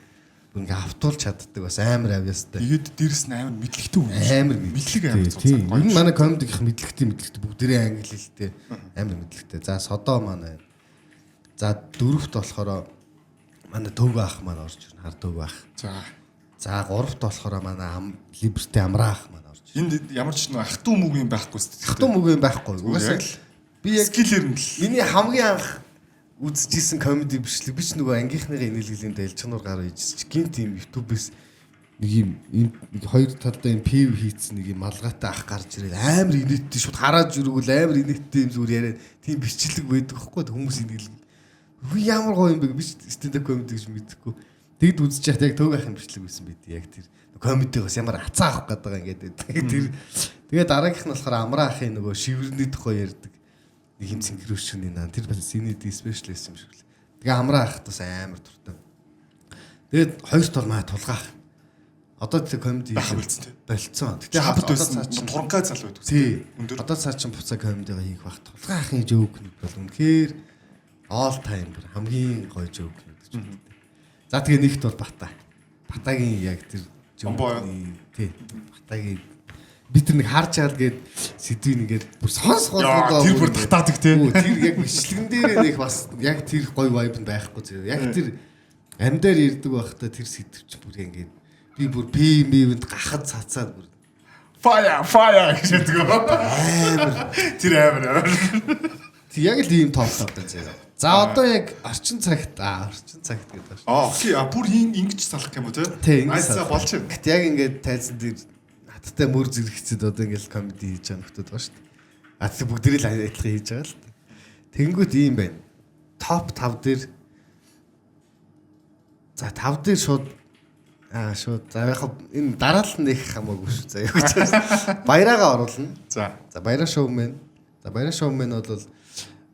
автуулж чаддаг бас амар авьяастай.
Тэгээд дээрэс нь амар мэдлэгтэй үү?
Амар
мэдлэг амар
тийм. Ер нь манай комеди гэх мэдлэгтэй бүгдээрээ англи хэлтэй амар мэдлэгтэй. За содоо манай. За дөрөвт болохоор манай төв ах маань орж ирнэ. Хар төв ах. За гуравт болохоор манай либерти амраах маань орж ирнэ.
Энд ямар ч нэг ах トゥ мөгийн байхгүй шүү дээ.
Ах トゥ мөгийн байхгүй. Угаасаа би яг
скиллэр нь л
миний хамгийн анх үзчихсэн комеди бичлэг би ч нөгөө ангийнхныхаа инээлгэлийн дэлчгнуур гараа ижиж гин тийм YouTube-с нэг юм нэг хоёр талдаа юм пив хийцэн нэг юм малгайтай ах гарч ирээд амар инээдтэй шууд хараад жүргүүл амар инээдтэй юм зүгээр яриа тийм бичлэг байдаг байхгүй хүмүүс инээлэг үгүй ямар гоё юм бэ би стендап комеди гэж мэдэхгүй тэгэд үзэж яхад яг төг ахын бичлэг байсан байд яг тэр комедигоос ямар ацаа авах гэдэг тэр тэгээд дараагийнх нь болохоор амраа ахын нөгөө шивэрний тухай ярьдаг нэг юм синхроншны наа тэр бас синэди спешиалист юм шиг л. Тэгээ амраа ах тус амар дуртай. Тэгээд хоёрт бол маа тулгаах. Одоо тэр комеди болцсон. Гэтэ хабт байсан
туранхай залуу байдаг.
Тий. Одоо цаа чин буцаа комедигаа хийх баг тулгаахын жоокнууд бол үнэхээр all time хамгийн гоё жоокнууд гэж байна. За тэгээ нэгт бол Батагийн яг тэр жоокны тий. Батагийн би тэр нэг харж чаал гээд сэдвийг нэгээд бүр сонс голгоо
тэр бүр татаадаг те.
Тэр яг бичлэгэн дээр нэг бас яг тэр гоё vibe байхгүй зэрэг. Яг тэр амьдаар ирдэг байхдаа тэр сэдвч бүр ингээд би бүр бивэнд гахад цацаад бүр
fire гэж хэлдэг. Амар. Тэр амар.
Тэг яг л ийм топ тавтай зэрэг. За одоо яг орчин цагт гэдэг байна.
Окей. Бүр ингэж салах юм уу те? Айцаа болж байна.
Гэт яг ингээд тайзан дээр хаттай мөр зэрэгцэд одоо ингээд комеди хийж байгаа нөхдөд байна шүү дээ. Тэг бүгдэрээ л адилхан хийж байгаа л дээ. Тэнгүүд ийм байна. Топ 5 дээр за 5 дээр шууд за яг энэ дараалал нэх хамаагүй шүү. За яг ч баяраага оруулна.
За
баяраа шоумен. За баяраа шоумен бол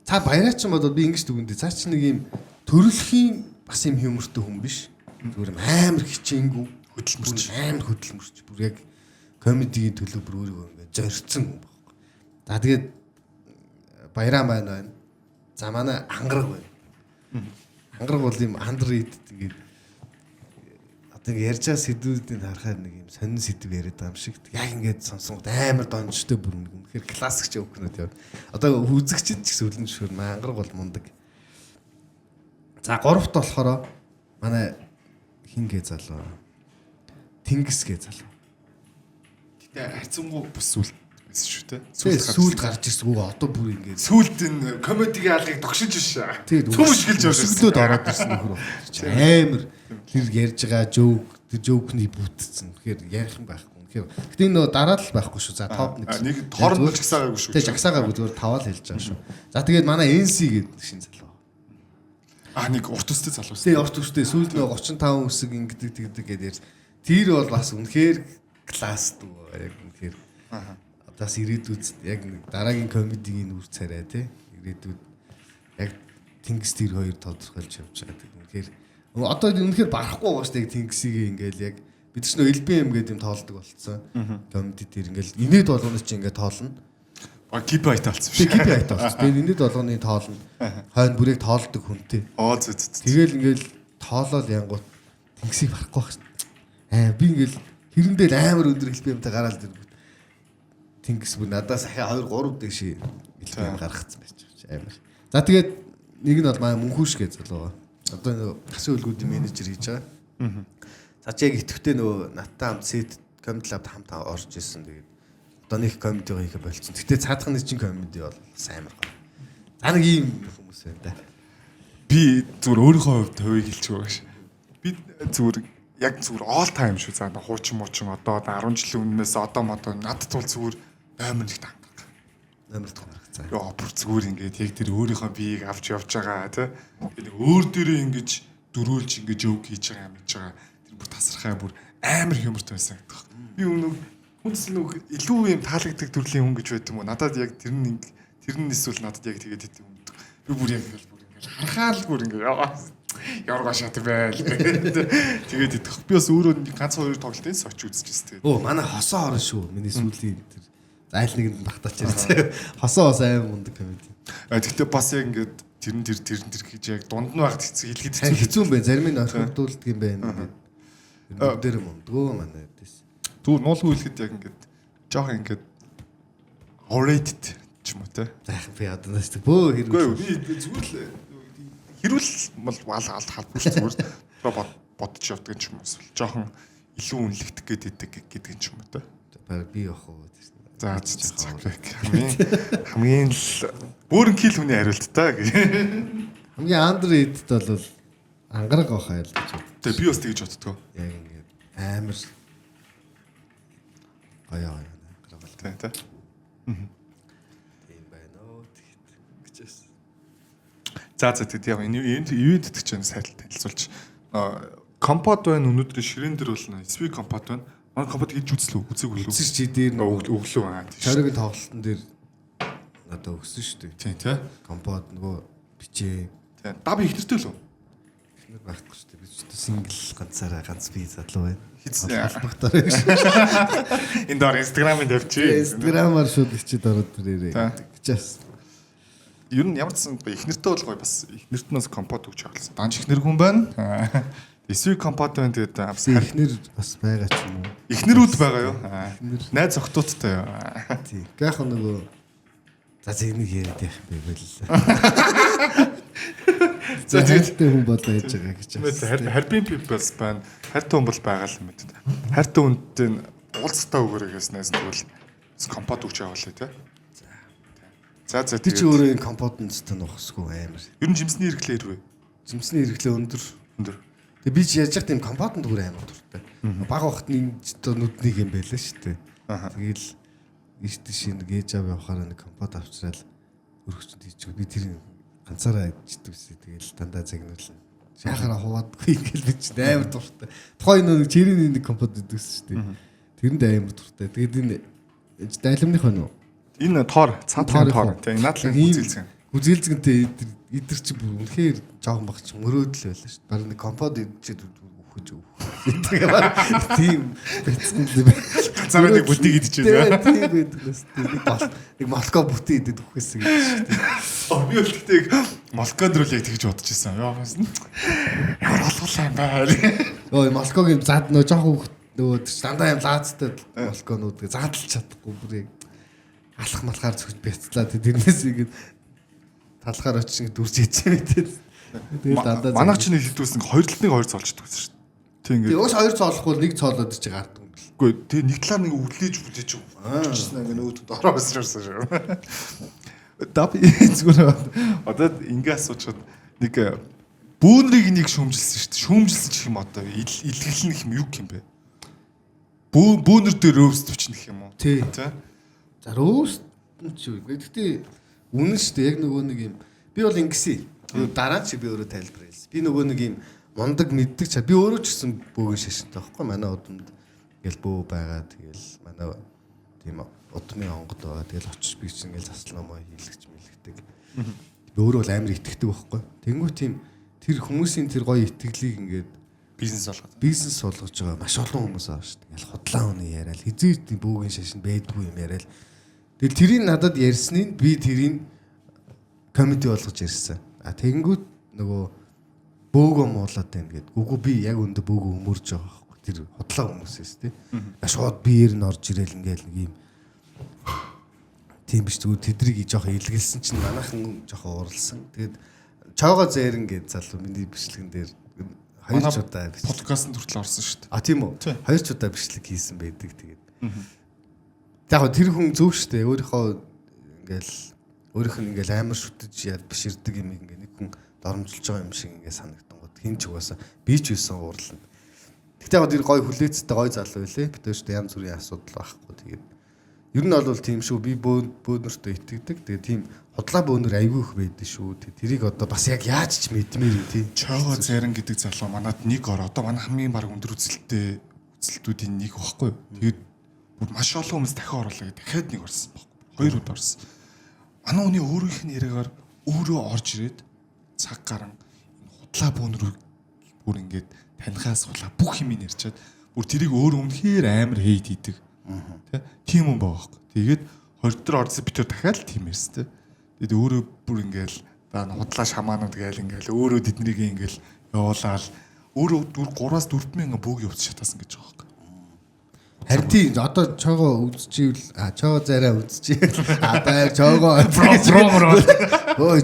та баяраа ч юм бол би ингэж дүгнэдэ. Цаа чи нэг юм төрөлхийн бас юм юмртай хүн биш. Зүгээр амар хичээнгүй хөдөлмөрч амар хөдөлмөрч бүр яг комедигийн төлөө бүр өөрийгөө ингээд зорьцсон хүн байхгүй. За тэгээд баяраа маань байна. За манай ангараг байна. Ангараг бол юм underrated ингээд одоо ингээд ярьж байгаа сэдвүүдийг харахаар нэг юм сонин сэдв яриад байгаа юм шиг. Яг ингээд сонсонгод амар донжтой бүр нэг үнэхээр классик жоокнууд яа. Одоо үзэгчд ч гэсэн үлэн зөвшөөр ангараг бол мундаг. За гуравт болохоор манай хингээ залуу. Тэнгис гээ залуу.
хайцангуу бус сүлд байсан шүү те.
Сүлд гарч ирсэн үгүй одоо бүр ингээд
сүлд энэ комедигийн алгыг тогшиж биш.
Түмш гэлж өсгөлөөд ороод ирсэн нөхөр. Амар тэр ярьж байгаа жоок тэр жоокны бүтцэн. Тэгэхээр ярих юм байхгүй. Тэгэхээр гэтээ энэ дараалал байхгүй шүү. За топ
нэг хооронд жагсаагаагүй шүү.
Тэг жагсаагаагүй зүгээр таваал хэлж байгаа шүү. За тэгээд манай NC гэдэг шин залуу.
Нэг урт өстэй залуу.
Тэг урт өстэй сүүлд нөө 35 үсэг ингэдэг тэгдэг гэдээ ярьж. Тэр бол бас үнэхээр класс дүү яг үнэхээр. Одоос ирээдүйд яг нэг дараагийн комедигийн үр царай тий. Ирээдүйд яг Тэнгис тэр хоёр тодорхойлж явж байгаа. Үнэхээр одоо үнэхээр барахгүй байгаа шүү дээ Тэнгисийг ингээл яг бид ч нөө LBM гэдэг юм тоолдог болцсон. Комеди тэр ингээл инээд болгоно чи ингээд тоолно.
KPI таалцсан
Тэг
биш.
KPI таалцсан. Тэгээд энэд болгоны тоолно. Хойно бүрийг тоолдог хүнтэй.
Зөө.
Тэгэл ингээл тоолол янгууд тэнгисийг барахгүй байх шүү. Би ингээл хэрэндээ амар өндөр хэлбэмтэй гараал дэргүүд. Тэнгис бүр надаас ахаа 2 3 дэш хэлбэм гаргацсан байж байгаа амар. За тэгээд нэг нь бол маа мөнхүүш гэж залуу. Одоо нөгөө тасын үлгүүдийн менежер хийж байгаа. За чи яг итгэвтэй нөгөө наттай хамт сет комеди лабд хамт орж ирсэн. Тэгээд одоо нэг комедигаа хийх болчихсон. Гэтэ цаадхны чинь комеди бол сайн амар гоё. За нэг ийм хүмүүс байна да.
Би зүгээр өөрийнхөө хувьд хувийг хэлчих байгаа ш. Би зүгээр яг зүгээр all time шүү. За хуучин муучин одоо 10 жилийн өмнөөс одоо модоо надад бол зүгээр амар нэгт хандаг.
Амар тохиолдох цаа.
Яа бүр зүгээр ингээд яг тэр өөрийнхөө биеийг авч явж байгаа тий. Тэгээд өөр дээрээ ингэж дөрүүлж ингэж joke хийж байгаа юм гэж байгаа. Тэр бүр тасархаа бүр амар юмртай байсан гэдэг. Би өнөг хүнс нүг илүү юм таалагддаг төрлийн хүн гэж байт юм уу? Надад яг тэр нь эсвэл надад яг тэгээд хэт юм. Би бүр яг бүр ингэж харахаа л бүр ингэж яваргаа шат байл. Тэгээд идэх. Би бас өөрөө ганц 2 тоглолтын сочи үзчихсэн.
Оо манай хосоо орно шүү. Миний сүүлийн тэр зайл нэгэнд багтаач ирсэн. Хосоо аим мундаг комеди.
Тэгтээ бас яг ингээд тэр гэж яг дунд нь багт хэлэхэд
хэцүү юм байна. Зарим нь орхигдуулдаг юм байна ингээд. Тэр мундгөө манай дэс.
Түр нуулгүй хэлэхэд яг ингээд жоох ингээд rated ч юм уу те.
Заах би одоо нэс бөө хэрэг.
Би зүгээр л хэрүүл бол халбар зүгээр бодож явдаг юм эсвэл жоохон илүү үнэлэгдэх гэдэг юм уу те.
Баг би явах уу.
За хамгийн л бүрэн кил хүний хариулттай гэх.
Хамгийн андеррейтэд бол ангараг авах айл гэж бод.
Тэгээ би бас тэгж боддгоо.
Яг ингээд амар гаяа
тий.
Тийм байна уу тэгэж.
За тэгэд яг энэ ивент гэдэг чинь сайтал танилцуулж компот байна өнөөдрийн ширээн дээр бол speed компот байна. Манай компот хийж үзлээ үзег үлээ.
Үзэж чи дээр
өглөө аа тийм.
Шорогийн тоглолтын дээр надад өгсөн шүү дээ.
Тийм тий.
Компот нөгөө бичээ.
Тийм. Дав их нэртэй л үү?
Ихнэр байхгүй шүү дээ. Би ч сингл ганцаараа ганц би залуу байна.
Хийцээ.
Холбогдоор гэж.
Энэ доор инстаграмын тавьчих.
Инстаграмаар шууд ичээд ороод ирээрээ. Гэжээс.
Ер нь ямар ч сан их нэртэй бол гоё бас их нэртнээс компот өгч хаалсан. Данч их нэр хүн байна. Эсвэл компот байна тэгээд
ихнэр бас байгаа ч юм уу.
Ихнэрүүд байгаа юу? Найз охтуудтай юу?
Тийм. Гэх нөгөө за зэгнийг яриад явах би боллоо. За хайртай хүн бол байж байгаа гэж байна.
Харбин peoples байна. Хайртай хүн бол байгаа л юм байна. Хайртай хүнтэй уулзтаа өгөөрэй гэснээс тэгвэл компот өгч яваалаа тий. За
би ч өөрөө энэ компотонд ч нухсгүй амар.
Ер нь жимсний хэрэглээ хэрвээ.
Жимсний хэрэглээ өндөр. Тэгээ би ч яаж яах тийм компотонд бүр амар дуртай. Бага вахтны нүднийг юм байлаа шүү дээ. Тэгэл ийштэй шинэ гээж ав явахаар нэг компот авчраад өргөчөнд хийчихв. Би тэр ганцаараа ичдэг үсэ тэгэл дандаа загнуулна. Шахаараа хуваадгүй ингээл би ч амар дуртай. Тухайн нэг чирийн нэг компот идэгсэн шүү дээ. Тэрэнд амар дуртай. Тэгээд энэ дайлмных байна уу?
Энэ тоор цаатар тоор тийм надлын үзэлцэн.
Үзэлцэнтэй идэр чи бүр үнэхээр жоохон багч мөрөөдөл байлаа шүү. Бараг нэг компот идчихэд үхэж өөх. Тийм бэцэн л байна.
Ганцаараа нэг бүдийг идчихээ.
Тийм байдаг. Нэг молко бүтэн идэд үхээсэй гэж шүү дээ.
Би бол тэгтээ молконд руу яг тэгж бодож ирсэн. Яа бас ямар олголаа юм байна.
Ой молкогийн зад нөө жоохон нөгөө дандаа юм лаацтай молконууд заадалж чадахгүй бүр яг алах малхаар зөвхөн бяцлаа тэрнээс игээд талхаар очиж дүрж хийчихсэн мэт. Тэгээд дандаа
манайх ч нэг хитүүс нэг хоёр талныг хоёр цолчдаг гэсэн шүү дээ. Тэг ингээд.
Өөс хоёр цоолохгүй нэг цоолоод чи гардаг юм бэл.
Үгүй тэг нэг талаар нэг үлээж өгчсэн ингээд нөөдөд ороо өсрөөсөн шүү. Даб зүгээр одоо ингээ асуучаад нэг бөөнрийг нэг шүүмжилсэн шүү дээ. Шүүмжилсэн ч юм одоо илгэхлэн юм юу юм бэ? Бөөнөр дээр рөөс төвчнөх юм уу?
Тий. За рөөс ч юу. Гэхдээ үнэн шүү дээ. Яг нөгөө нэг юм. Би бол ингэсэн. Дараа чи би өөрөө тайлбарлая. Би нөгөө нэг юм мундаг мэддэг чад. Би өөрөө ч гэсэн бөөгийн шашинтай байхгүй. Манай удамд ингээл бөө байгаа. Тэгэл манай тийм удмын онгод байгаа. Тэгэл очиж би чинь ингээл заслаа маа хийлгэж мэлгдэг. Би өөрөө бол амар итгэдэг байхгүй. Тэнгүү тийм тэр хүмүүсийн тэр гоё итгэлийг ингээд бизнес болгож байгаа маш олон хүмүүс байгаа шүү дээ. Ингээл худлаа хүний яриад хизээ тийм бөөгийн шашин байдгүй юм яриад Тэгэл тэрийг надад ярьсныг би тэрийг комеди болгож ярьсан. Тэгэнгүүт нөгөө бөөгөө муулаад байна гэд. Үгүй би яг өндө бөөгөө өмөрж байгаа байхгүй. Тэр хотлоо хүмүүсээс тий. Шууд биеэр нь орж ирэл ингээл нэг юм. Тийм биш зүгээр тэдрийг жоохон илгэлсэн чинь манайхан жоохон уралсан. Тэгээд чаага зээрэн гэд залуу миний бичлэгэн дээр хоёр ч удаа
подкастт хүртэл орсон шүү дээ.
Тийм үү? Хоёр ч удаа бичлэг хийсэн байдаг тэгээд. Яг тэр хүн зөв шүү дээ. Өөрийнх нь ингээл амар шүтэж яд биширдэг юм ингээ нэг хүн доромжилж байгаа юм шиг ингээ санагдсан гот хин ч угаасаа би ч байсан уурлаа. Тэгтээ яг тэр гой хүлээцтэй гой залуу байлээ. Бид өөртөө янз бүрийн асуудал байхгүй тэгээд ер нь бол тийм шүү. Би бөөнөртөө итгэдэг. Тэгээд тийм худлаа бөөнөр айгүй их байдаг шүү. Тэрийг одоо бас яг яаж ч мэдмээр юм тий.
Чаага Зарин гэдэг залуу манад нэг одоо манай хамгийн баг өндөр үзэлтүүдийн нэг багхгүй юу. Тэгээд бүр маш олон хүмүүс дахин оруулаа гэдэг. Дахиад нэг орсон баггүй. Хоёр удаа орсон. Манай хүний өөрийнх нь яриагаар өөрөө орж ирээд цаг гарan худлаа бөөнөр бүр ингээд танихаас хулаа бүх юм ярьчаад бүр тэрийг өөрөө үнэхээр амар хейт хийдэг. Тийм юм байгаа байхгүй. Тэгээд 20 дор орсон битүү дахиад л тийм ярьс тэ. Тэгээд өөрөө бүр ингээл худлаа шамаанууд гээл ингээл өөрөө тэднийг ингээл явуулаад өөрөө 3-аас 4 мянга бөөг явуулж шатаасан гэж байгаа байхгүй.
Харин тийм одоо чагаа үзчихвэл чагаа зараа үзчихвэл баяр чагаа өө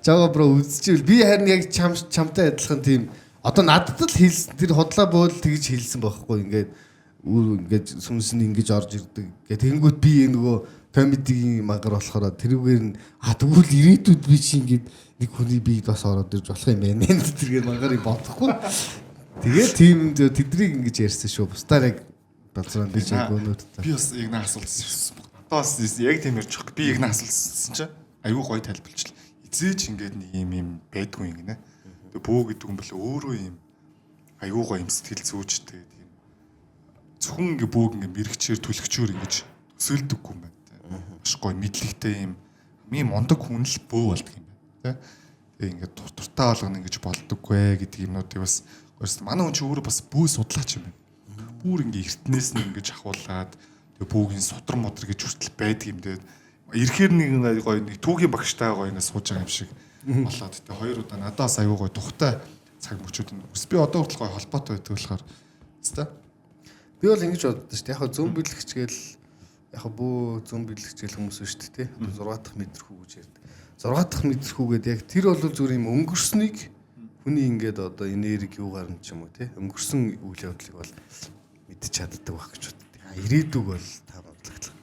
чагаа бро үзчихвэл би харин яг чамтай адилхан тийм одоо надад л хэлсэн тэр худлаа бөөл тэгж хэлсэн байхгүй ингээд сүмс нь ингэж орж ирдэг гэх тэгэнгүүт би нөгөө комедигийн мангар болохоор тэрүүгээр нь тэгвэл ирээдүйд би чи ингээд нэг хүний биед бас ороод ирж болох юм байна тэргээр мангарыг бодохгүй. Тэгээд тийм тэдрийг ингэж ярьсан шүү. Бусдаар яг балзран бич яг өнөөдөр.
Би бас яг наа асуулсан. Одоо бас яг тийм ярьж байгаа. Би яг наа асуулсан чинь аюу гой тайлбарлчихлаа. Эзээч ингээд нэг юм байдгүй юм гинэ. Тэгээ бөө гэдэг юм бол өөрөө юм аюу гой юм сэтгэл зүйчтэй тийм. Зөвхөн ингээд бөөг ингээд мэрэгчээр түлхчээр ингэж төсөөлдөггүй юм байна. Маш гой мэдлэгтэй юм. Хамгийн мундаг хүн л бөө болдог юм байна. Тэгээ ингээд туртаа болгоно ингэж болдоггүй гэдэг юмнуудыг бас манай хүн чи өөрөө бас бөө судлаач юм байна. Бүр ингээ эртнээс нь ингэж ахуулаад тэгээ бөөгийн сутар модер гэж хүртэл байдаг юм дээр ирэхээр нэг гоё нэг түүхийн багштай гоё ингээ сууж байгаа юм шиг болоод тэгээ хоёр удаа надаас аюу гоё тухтай цаг мөчүүд нь ус би одоо хүртэл гоё холбоотой байдаг болохоор хэвээ.
Би бол ингэж боддог шүү дээ. Яг зүүн бэлэгч гээл яг бөө зүүн бэлэгч гээл хүмүүс шүү дээ тий. 6 дахь мэдрэхүү гэж ярьдаг. 6 дахь мэдрэхүүгээд яг тэр бол зүгээр юм өнгөрснийг хүний ингээд одоо энерги юугаар нь ч юм уу тий өнгөрсөн үйл явдлыг бол мэдчих чаддаг байх гэж боддог. Ирээдүг бол та бодлоготлох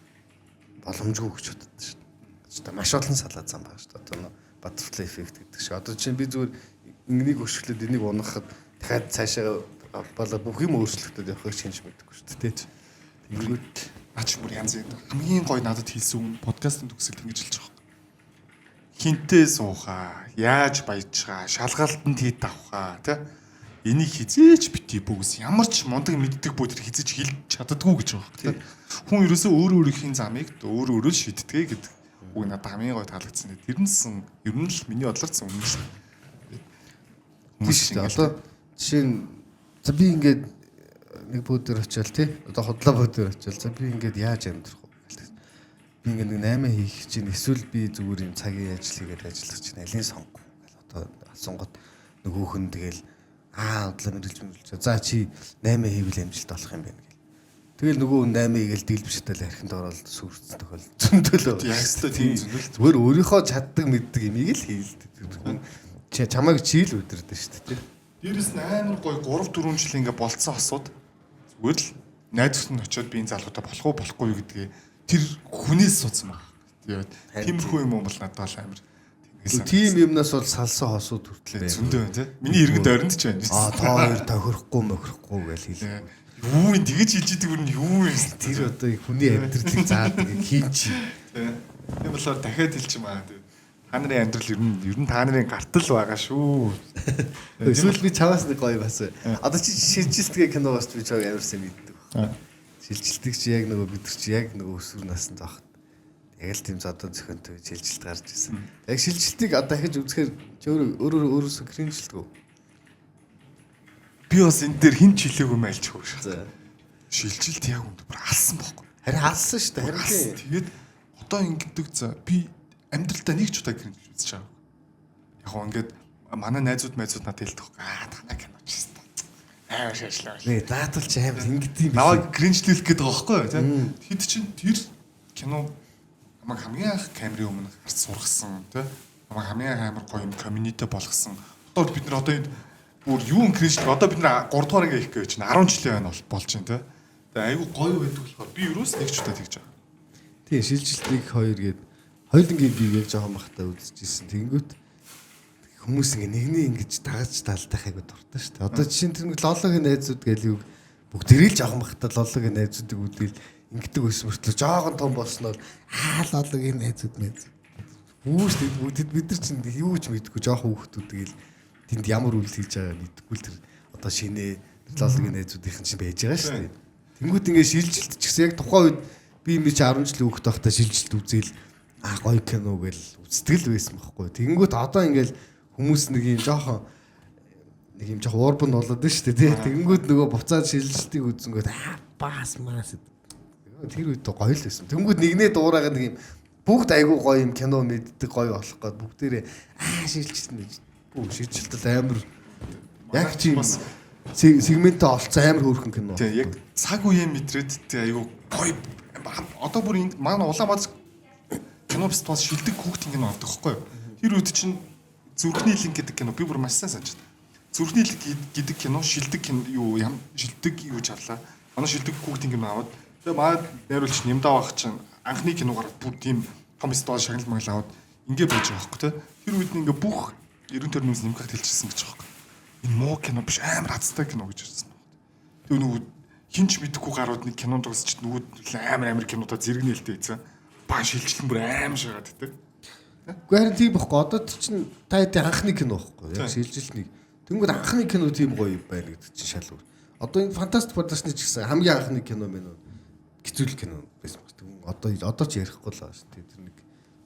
боломжгүй гэж боддог шүү дээ. Одоо маш олон салаад зам байгаа шүү дээ. Одоо butterfly effect гэдэг шиг. Одоо чинь би зүгээр энийг өшгөлөд энийг унахад дахиад цаашаа болоо бүх юм өөрчлөгдөд явахыг шинж мэдгүй шүү дээ тий.
Тэнгүүд наач бүр янз бүр хамгийн гоё надад хэлсэн юм подкастын төгсөлд ингэж хэлж байгаа. Хинтээ суухаа, яаж баяжгаа, шалгалтанд хит авахаа, тэ? Энийг хизээч бити бүгс ямар ч мундаг мэддэг бүү тэр хизээч хэлж чаддаггүй гэж байгаа юм. Хүн ерөөсөө өөрийнхөө замыг өөрөө шийддэг гэдэг үг надад хамгийн гоё таалагдсан. Тэрнсэн ер нь л миний бодлоор зөв үнэн шүү.
Хүмүүс одоо жишээ нь за би ингээд нэг бөөдөр очиал тий. Одоо худлаа бөөдөр очиал. За би ингээд яаж амьдрах вэ? Би ингээд нэг 8 хийх чинь эсвэл би зүгээр юм цагийн ажил хийгээд ажиллах чинь алийг сонгох гэл одоо асуунгот нөгөөх нь тэгэл удлаа мэрэлж за чи 8 хийвэл амжилт болох юм байна гэл. Тэгэл нөгөө 8 хийгээл дийлбштэй архинд ороод сүрцэн тохиол зөндөлөө.
Яг л тийм зөндөл.
Зүгээр өөрийнхөө чаддаг мэддэг имийг л хийлдэг. Чамайг чийл өдөрдөө шүү дээ.
Дээрээс нь амар гоё 3-4 жил ингээ болцсон асууд. Зүгээр л найз нь очиод би энэ залуутай болох уу болохгүй юу гэдгийг тэр хүнээс судсан баг. Тэгээд тиймэрхүү юм бол надад л амар
тийм юмнаас бол салсан хосууд хүртлээ.
Зөндөө байна тий. Миний иргэнд оронд ч байна.
Та хоёр тохирохгүй мохирохгүй гэж хэлээ.
Юу юм тэгэж хэлж идэг юм юу юм.
Тэр одоо хүний амьдралыг заадаг хийн чи.
Тийм болохоор дахиад хэлчихмаа. Та нарын амьдрал ер нь та нарын гартал байгаа шүү.
Эсвэл би чамаас нэг гоё бас. Одоо чи шилжилтгээ киногоос би чаг амарсан мэддэг. Шилжилтийг чи яг нөгөө бид нар чи яг нөгөө өсвөр наснд багт. Яг л тийм зодон зөхөнтэй шилжилт гарч ирсэн. Яг шилжилтийг одоо дахиж үзэхээр чи өөрөөсөө кринжлдэг үү? Би бас энэ дээр хин ч хэлээгүй мэлч хөөш. Шилжилт яг үнд бүр алсан байхгүй. Харин алсан шүү дээ. Харин
тэгээд одоо ингэдэг за би амьдралдаа нэг ч удаа кринж үзэж байгаа. Яг гоо ингээд манай найзууд надад хэлдэг. Танай кино ч гэсэн. Шаашлаа.
нэ зааталч амар ингэдэм биш.
Наваа кринжлүүлэх гээд байгаа байхгүй юу тийм. Тэд чинь тэр кино намайг хамгийн анх камерын өмнө харж сургасан тийм. Намайг хамгийн амар гоё юм community болгосон. Одоо бид нар одоо энэ бүр юу кринжлэх одоо бид нар 3 дугаар ингээ их гэж чинь 10 жилийн байна болж байна тийм. Тэгээ айгүй гоё байдаг болохоор би юус нэг ч удаа тэгж байгаа.
Тийм шилжилтийг 2 гээд хоёулангийн бийг яг жоохон бахтаа үзчихсэн. Тэнгүүт хүмүүс ингээ нэгний ингэж дагаж талдах айгу дуртай шүү дээ. Одоо жишээ нь тэр нэг лологийн найзууд гээл юу бүгд ирэл жоохон бахтаа лологийн найзуудыг үдэл ингэдэг өс мөртлөө жоохон том болсноор лологийн найзууд Үүс бид нар чинь юу ч мэдгүй жоохон хүүхдүүд тэгэл тэнд ямар үйл хийж байгааг мэдгүй л тэр одоо шинэ лологийн найзуудынх чинь байж байгаа шүү дээ. Тэнгүүд ингээ шилжилт ч гэсэн яг тухайн үед би юм чи 10 жил хүүхэд байхдаа шилжилт үзээл гоё кино гэл үзтгэл байсан байхгүй. Тэнгүүд одоо ингээл хүмүүс нэг юм жоохон уурбан болоод байна шүү дээ. Тэнгүүд нөгөө буцаад шилжилтийг үзэнгүүт бас маас тэр үед гоё л байсан. Тэнгүүд нэгнээ дуурайгаа нэг юм бүгд айгүй гоё юм кино мэддэг гоё болох гээд бүгдээрээ шилжилтэл амар яг чи бас сегментээ олцсон амар хөөрхөн кино.
Тийм яг цаг үеийн мэдрээд тий айгүй гоё одоо бүр манай Улаанбаатар кино фестивал шилдэг хүүхдийн кино авдаг байхгүй юу? Тэр үед чинь Зүрхний линк гэдэг кино би бүр маш сайн санаж байна. Зүрхний линк гэдэг кино шилдэг юу чарлаа. Манай шилдэг хүүхдийн кино аваад тэгээ манай найруулагч Нямдаа баг чинь анхны киногаар бүр тийм том фестивал шагнал магаал аваад ингээ байж байгаа байхгүй тий. Тэр үед нь ингээ бүх 90 төрнөөс нэмгахт хэлчихсэн гэж байгаа байхгүй. Энэ муу кино биш амар хацтай кино гэж хэлсэн. Тэгээ нөгөө хинч мэдхгүй гарууд нэг кинонд дуусч нөгөө амар кинодоо зэрэгнээлтэй ийцэн. Ба шилжилтэн бүр амар шагаад гэдэг.
Гэхдээ харин тийм байхгүй. Одоо чинь та хэдийн анхны кино байхгүй. Яг шилжилтний. Тэнгүүд анхны кино тийм гоё байна гэдэг чинь шалгуур. Одоо энэ Fantastic Four-ны ч гэсэн хамгийн анхны кино мэн хэцүүлэг кино байсан баг. Одоо ч ярихгүй л байгаа шүү дээ. Тэр нэг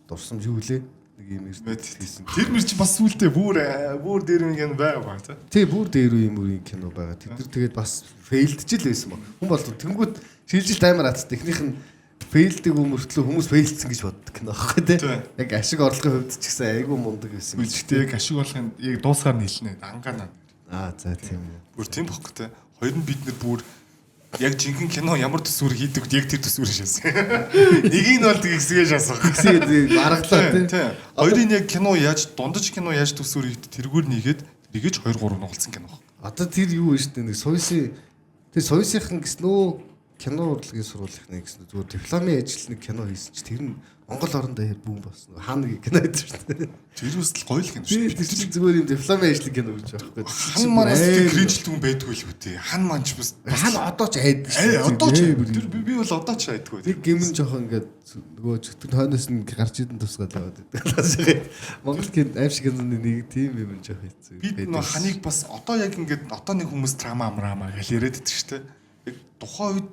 дурсамж юу лээ? Нэг юм ирсэн.
Тэр мөр чи бас сүултээ бүр дээр нэг юм байгаа баг
тий. Бүр дээр юм үрийн кино байгаа. Тэд нар тэгээд бас фейлдж л байсан баг. Хүн бол тэнгүүд шилжилт амар хацтай. Эхнийх нь фейлдэг өмөртлөө хүмүүс фейлдсэн гэж боддог кино аахгүй тий. Яг ашиг орлогын хувьд ч гэсэн айгүй мундаг байсан.
Үлжтэй яг ашиг орлогын яг дуусгаар нийлнэ. Ангаанаа.
За тийм үү.
Бүр тийм бохгүй тий. Хоёр нь бид нар бүр яг жинхэнэ кино ямар төсвөр хийдэг яг тэр төсвөрөөр шаасан. Нэгийг нь бол тийг хэсгээ шаасан.
Хэсгээ аргалаа тий.
Хоёрын яг кино яаж дундаж кино яаж төсвөр хийдэг тэргээр нэгээд нэгэж 2 3 нуулсан кино.
Одоо тэр юу вэ штэ нэг соёсынхан гэсэн нөө кино урлагийн сургуулийн гэсэн зүгээр дипломын ажил нэг кино хийсэн чи тэр нь Монгол орондоо бүүн болсон. Хаана кино хийдэг штэ.
Тэр үстэл гоё л кино шүү.
Тэр чинь зүгээр юм дипломын ажил кино гэж байхгүй.
Хан манаас кринжлтгүй байдгүй л үү тий. Хан манч бас
одоо ч айдаг
шүү. Одоо ч тэр би бол одоо ч айдаггүй.
Тэр гимэн жоохон ингээд нөгөө чөтгөн хойноос нь гарч идэн тусгаад яваад байдаг. Монгол аимшиг киноны нэг тийм юм жоох хэцүү.
Би нөгөө ханыг бас одоо яг ингээд одоо нэг хүмүүс драма амраамаа гэж яриад байдаг шүү дээ. Яг тухайн үед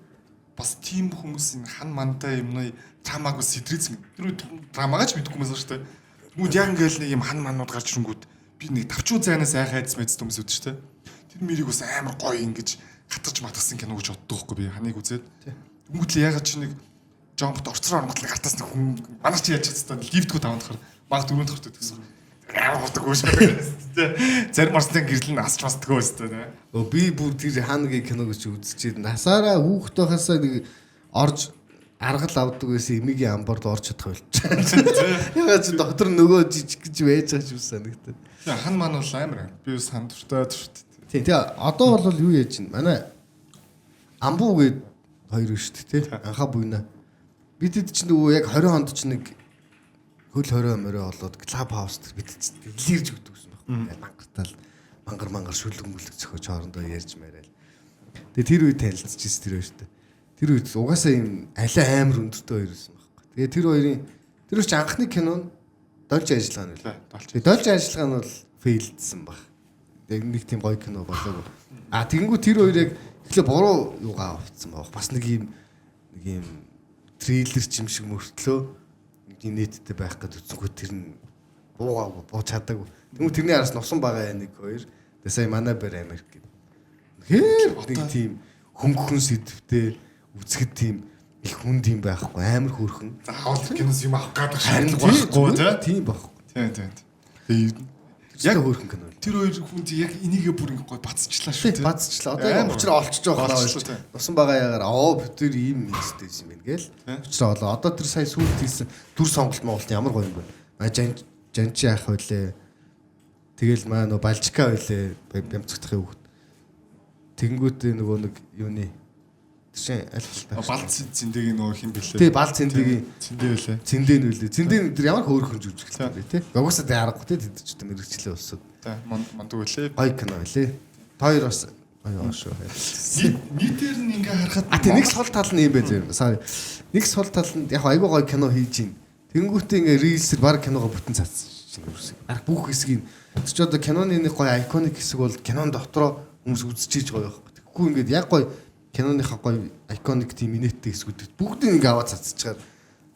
бас тийм хүмүүсийн хан мантай юмны драмаг ус сэтрээсэн. Тэр драмагаач мэдгүй юмсан шүү дээ. Тэгмүүд яг ингээл нэг юм хан манууд гарч ирэнгүүт би нэг тавчуу зайнаас айх хайц мэдсэн хүмүүс үүд шүү дээ. Тэр мэрийг бас амар гоё ингэж хатгаж матгсан кино гэж боддог байхгүй би ханыг үзээд. Тэгмүүд л ягаад чи нэг жомпт орцроо онготлог артаас нэг хүн манайч яаж чадсан лифтгүү тавандахаар баг 4 дахь төсөн. Амар хутдаг шүү дээ. Зарим марсны гэрэл нь асч мастдаг шүү дээ.
Би бүр тэр хаанагийн киног гэж үзчихээд насаараа хүүхд байхасаа нэг орж аргал авдаг байсан эмигийн амбард орж чадах болчихсон. Ягаад ч доктор нөгөө жижиг гэж байж байгаа юм санагдав.
Хан маань бол амар. Би бас хан дуртай.
Тийм. Тэгээ одоо бол юу яаж чинь манай амбуу гээд хоёр шүү дээ тий. Анхаа буйна. Бид хэд ч нөгөө яг 20 хонд ч нэг хөл 20 морой болоод клаб хаус төр бид дэлгэрж өгдөг гэсэн байна. Мангар шүлгэмүүлэг зөхөж хоорондоо ярьж мараал. Тэгээ тэр үед танилцчихсэн тэр хоёртой. Тэр үед угаасаа юм алей амар өндөртэй хоёр байсан байхгүй. Тэгээ тэр хоёрын ч анхны кино нь долж ажиллагаа нь лээ. Долж ажиллагаа нь бол фейлдсэн баг. Яг нэг тийм гоё кино болоогүй. Тэгэнгүүт тэр хоёр яг эхлээ буруу юугаа авцсан баг. Бас нэг юм трейлер ч юм шиг мөртлөө нийтдээ байх гэдэг үзэнгүүт тэр нь бууж чадаагүй. Тэгмээ тэрний араас носон байгаа нэг хоёр. Тэгээ сая манай бэр Америк гэдэг. Нэг тийм хөнгөн сэдвтэй үзэхэд тийм их хүнд юм байхгүй амар хөөрхөн.
Заавал киноос юм авах гэдэг
Харин
шаардлага байхгүй
тийм байхгүй.
тийм. Тэгээд
Яг хөөрхөн кино.
тэр хоёр хүн яг энийгээ бүр ингэ гой бацчихлаа шүү
Тийм бацчлаа. Одоо учраа олчж байгаа
Олчихлоо,
байна. Усан байгаа ягаар бид тэр ийм нэгстэй юм байна гээл. Учраа болоо. Одоо тэр сая сүүлд хийсэн дүр сонголт Монголд ямар гоё юм бэ? Жанчи яах вүлээ. Тэгэл маа нөө Балжика байлээ. Бямцгдахын хүүхд. Тэнгүүтээ нөгөө нэг юуны тийм аль таа.
Балц зиндэг нөгөө хин бэлээ.
Тий бал цэндгийн
цэндээ байлээ.
цэндэн үлээ. Цэндэн тэр ямар хөөрхөн жүжиглээ тий. Угаасаа тий аргагүй тий тэд ч мэрэгчлээ өсөд.
За мандуу байлээ.
Гой кино байлээ. Хоёр бас гоё шүү.
Нийтээр нь ингээ харахад
Тий нэг сул тал нь юм байлээ. Sorry. Нэг сул тал нь яг айгүй гоё кино хийж гин. Тэнгүүтээ ингээ рилсээр баг киногоо бүтэн цацсан юм. Арга бүх хэсгийг ч одоо киноны нэг гоё iconic хэсэг бол кинон дотроо хүмүүс үзчихийж гоё байхгүй. Тэгэхгүй ингээд яг гоё киноныхаа гоё iconic тийм инээдтэй хэсгүүдэд бүгдийг ингээ аваад цацчихаар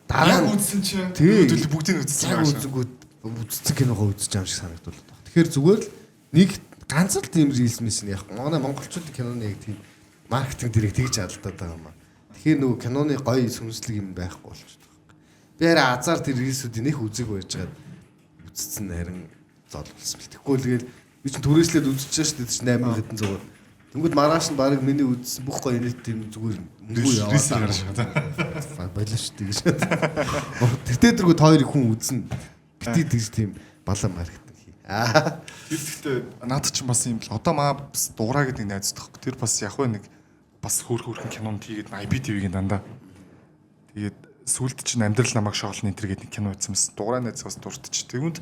дараа нь
үзсэн чинь
Тий.
бүгдийг үзсэн
яг
байгаа шүү.
үзэнгүүд үзсэн киногоо үзэж байгаа юм шиг санагдвал. Тэгэхээр зүгээр л нэг ганц л тийм рилс мэсэн яг манай монголчуудын киноны яг тийм маркетинг дэрэг тэгж алдаад байгаа юм аа. Тэгэхээр нөгөө киноны гоё сүнслэг юм байхгүй болчихсон байна. Би хараа азар тэр рилсүүдийн их үзэг байж байгаа үзсэн харин зол болсон бэл. Тэгэхгүй л тэгэл би чинь түрээслээд үзчихэж шүү дээ 8 хэдэн зугаар. Тэнгүүд маргааш нь баг миний үзсэн бүх гоё инээт тийм зүгээр мөнгөө яваад
рилсээр гарч байгаа.
болоо шүү дээ гэж. Тэртээ дэргүүд хоёрыг хүн үзнэ. Гэтэ тэгж тийм балан маркетинг хий.
Гэхдээ надад ч бас юм л одоо маа бас дуурай гэдэг найз тоххой. Тэр бас яг нэг бас хөөрхөн кинонд хийгээд IPTV-гийн дандаа. Тэгээд сүулт чинь амьдрал намайг шоолны энэ төр гэдэг кино үзсэн мэс дуурай найз бас дуртчих. Тэгвэл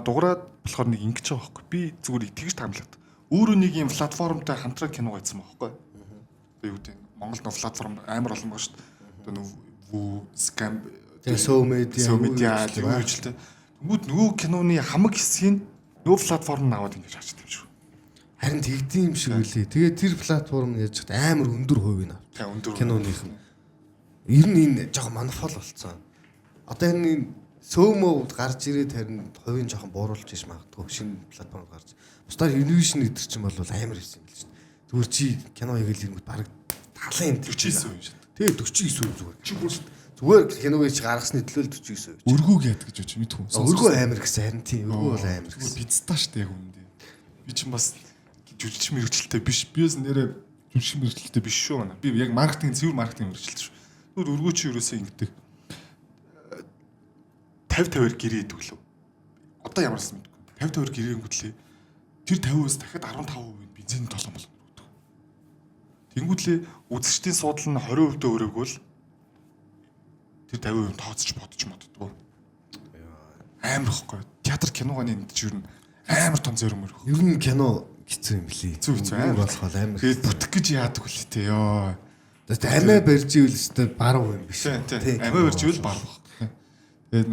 дуурайд болохоор нэг ингэж байгаа байхгүй. Би зүгээр тэгж таамаглаад. Өөрөө нэг юм платформтай хамтран кино гайцсан байхгүй. Одоо юу гэдэг Монгол нөө платформ амар олон байгаа шүү дээ. Одоо нөө scam
Тэгээ сөөмедиа
юу хийжтэй. Тэнгүүд нөгөө киноны хамаг хэсгийг нөгөө платформ нь аваад ингэж хаачих юм шүү.
харин тэгдэм юм шиг үлээ. Тэгээ тэр платформ яаж чад амар өндөр хувийг авах.
Тэ өндөр
Киноных нь. Ер нь энэ жоохон манфол болцсон. Одоо энэ сөөмөө гарч ирээд харин хувийн жоохон бууруулж иж магадгүй шинэ платформ гарч. Бусдаар инновашн гэдэг чинь бол амар хэвсэн юм л шүү дээ. Зүгээр чи кино хийгээл ирэнгүүт баг талын
49% юм шүү.
Тэгээ 49% зүгээр. Чи зүгээр киног чи гаргасны төлөө 49%.
Өргөөг яд гэж үуч мэдхүү.
Өргөө амар гэсэн харин тийм өргөө бол амар гэсэн.
Пиццаа штэ яг үндэ. Би ч бас жүжигч мэрэгчлээ биш. Би бас нэрээ жүжигч мэрэгчлээ биш шүү манай. Би яг маркетинг цэвэр маркетинг мэрэгчлээ шүү. Нүд өргөө чи ерөөсөө ингэдэг 50-50-аар гэрээ идэг лөө. Одоо ямарсан мэдгүй. 50-50-аар гэрэнгүүтлээ тэр 50%-аас дахиад 15% бензин толгом болно гэдэг. Тэнгүүтлээ үзэгчдийн суудлал нь 20% өрөөгвөл тэр 50% тооцож бодож моддгоо. Амар ихгүй. Театр киногоны энд чинь амар том зөрөм өрөх.
Ер нь кино хэцүү юм лий.
Хэцүү
амар болох бол амар.
Тэгээд бүтэх гэж яадаг үлээ те ёо.
Тэгээд амиа барьж ивэл өстой баруун юм биш.
Тийм. Амиа барьж ивэл барах. Тэгээд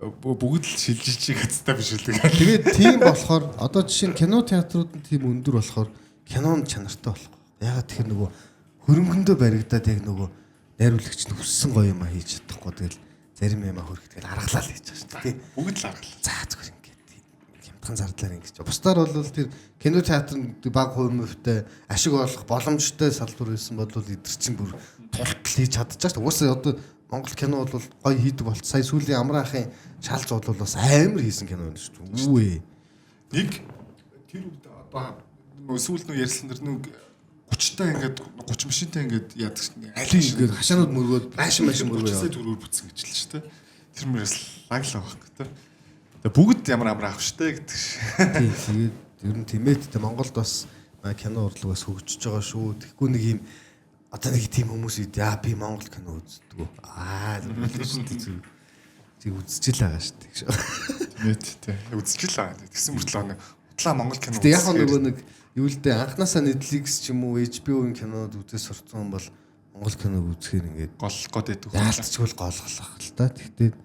бүгд л шилжиж хацтай биш үлээ.
Тэгээд тийм болохоор одоо жишээ нь кино театрууд нь тийм өндөр болохоор кинон чанартай болох. Ягаад тэгэхээр нөгөө хөрөнгөндөө баригдаад яг нөгөө найруулагч нь хүссэн гоё юм а хийж чадахгүй тэгэл зарим юм а хөрөх тэгэл аргалаа л хийж байгаа шүү дээ.
Бүгд л аргалаа.
За зүгээр ингээд хямдхан зардлаар ингэж. Бусдаар бол тэр кино театрын баг хувимөвтэй ашиг олох боломжтой салбар байсан бол эдгэр чинь бүр тултал хийж чадчих шүү дээ. Уусаа одоо Монгол кино бол гоё хийдэг болт. Сая сүүлийн Амраахын шалж бол бас амар хийсэн кино байна шүү дээ. Үгүй.
Нэг тэр үед одоо сүүлд нөө ярьсан дэр нэг 30-таа ингээд 30 машинтай ингээд яадаг шин
Алин ингээд хашаанууд мөргөөд машин мөргөө яваа.
Төрөөр бүтсэн гэж л ч тэ. Тэр мөрөөс лаглаа байхгүй тэ. Тэгээ бүгд ямар авах штэ гэдэг ш.
Тийм тэгээд ер нь тэмээдтэй Монголд бас кино урлагаас хөгжиж байгаа шүү. Тэгэхгүй нэг юм одоо нэг тийм хүмүүс ид яа би Монгол кино үздэг. Тэг үзчихэл байгаа шүү дээ.
Тэмээд тэ. Үзчихэл байгаа. Тэгсэн мөртлөө нэг утлаа Монгол кино.
Тэг яг нөгөө нэг юу л дээ анханасаа Netflix ч юм уу HBO-ийн кинод үзээс сурцсан бол Монгол киног үзэхээр ингээд
голгоод байдаг.
яалтчгүй голголох л та. Гэхдээ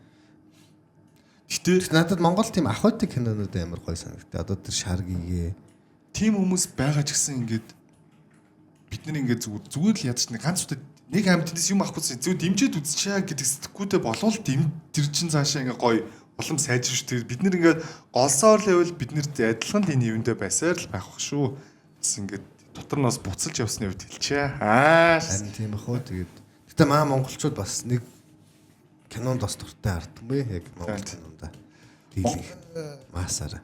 надад Монгол тийм ахуйтай кинонууд амар гоё санагдав. Одоо тэр Шаргигээ
тийм хүмүүс байгаа ч гэсэн ингээд бид нар ингээд зүгээр л ядч нэг ганц удаа нэг аим тэндээс юм авахгүй зүг дэмжиж үзчихээ гэдэг сэтгэхүйтэй болвол тэр чин цаашаа ингээ гоё улам сайжирч тэр бид нар ингээ голсоор левел бид нар адилхан тийм нэвэндээ байсаар л байх бах шүү. Бас ингээ дотор нь бас буцалж явсны үед хэлчихээ.
харин тийм ах уу тэгээд Гэтэ маа монголчууд бас нэг кинонд бас дуртай ард юм бэ? Яг монгол кинонда. Дийлэнх маасаараа.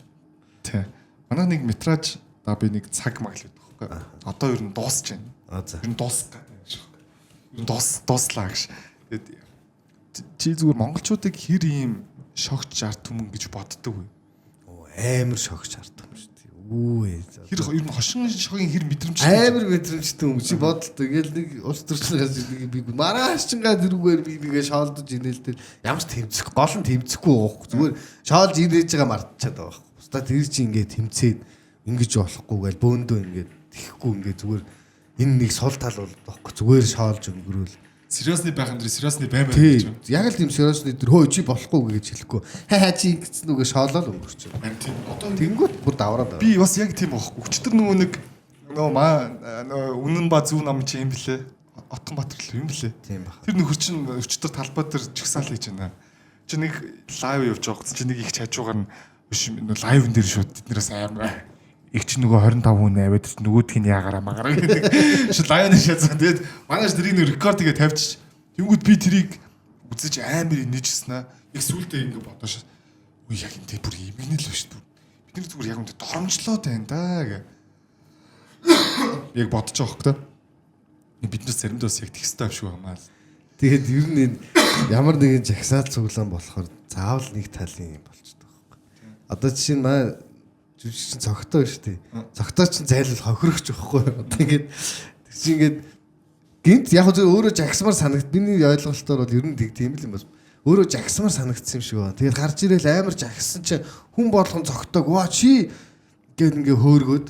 Тий. Манай нэг метраж би нэг цаг маг л байдаг байхгүй. Одоо ер нь дуусч байна.
За.
Ер нь дуусах гэж байна. Ер нь дуслаа гэж. Тэгээд чи зүгээр монголчуудыг хэр ийм шогч ард түмэн гэж боддог вэ?
Амар шогч ард юм шүү дээ. Үгүй.
Хэр ер нь хошин шогийн хэр мэдрэмжтэй.
Амар мэдрэмжтэй юм чи бодолтой. Ингээл нэг улс төрчлөөс би маргааш чингаа зэрүүгээр бигээ шаалдаж инээлтэй. Ямар ч тэмцэх гол нь тэмцэхгүй байхгүй. Зүгээр шаалж инээж байгаа мартчихад байгаа байхгүй. Уста тэр чи ингээд тэмцээд ингэж болохгүй гээл бөөндөө ингээд тэхгүй ингээд зүгээр энэ нэг сул тал бол байхгүй. Зүгээр шаалж өнгөрөөл.
Сериосны байх юм дээр сериосны баймаар
гэж
байна.
Яг л тийм сериосны дээр хөө чи болохгүй гэж хэлэхгүй. Хаа чи ингэсэн үгээ шоолол өнгөрч байна.
Харин тийм. Одоо
Тэнгүүт бүр давраад байгаа.
би бас яг тийм байхгүй. Өчтөр нөгөө нэг үнэн ба зөв ном чи юм блэ? Отгон Батар л юм блэ?
Тийм байна.
Тэр нөхөр чинь өчтөр талбай дээр чагсаал хийж байна. Чи нэг лайв явж байгаа. Чи нэг их хажуугаар нь биш лайвн дээр шууд тэднээс амар их чи нөгөө 25 хүн аваад нөгөөдх нь ягараа магараа гэдэг. Ши лайвны шатсан. Тэгээд манайш тэрийг нэг рекорд тэгээ тавьчих. Тэнгүүд би тэрийг үзэж амар инээжсэн аа. Яг сүултээ ингэ бодоош. Үгүй яг энэ бүр имгэнэл л шүү дээ. Бид нар зүгээр яг үнэ доромжлоод байна да гэ. Яг бодож байгаа хөөхтэй. Биднээс заримдаа бас яг тэгстэй авшгүй хамаа.
Тэгээд ер нь энэ ямар нэгэн жагсаал цуглаан болохоор заавал нэг талын юм болчихдог байхгүй. Одоо жишээ нь маа жүжигчин цогтой шүү дээ. Цогтой чинь зайлвал хохирохч байхгүй. Одоо ингээд тэр чинь ингээд гинт яг зөв өөрөө жагсмар санагд миний ойлголтоор бол ер нь тийм л юм бас. Өөрөө жагсмар санагдсан юм шиг байна. Тэгээд гарч ирээл амар жагссан чинь хүн болгон цогтойг ваа чи гээд ингээ хөөргөөд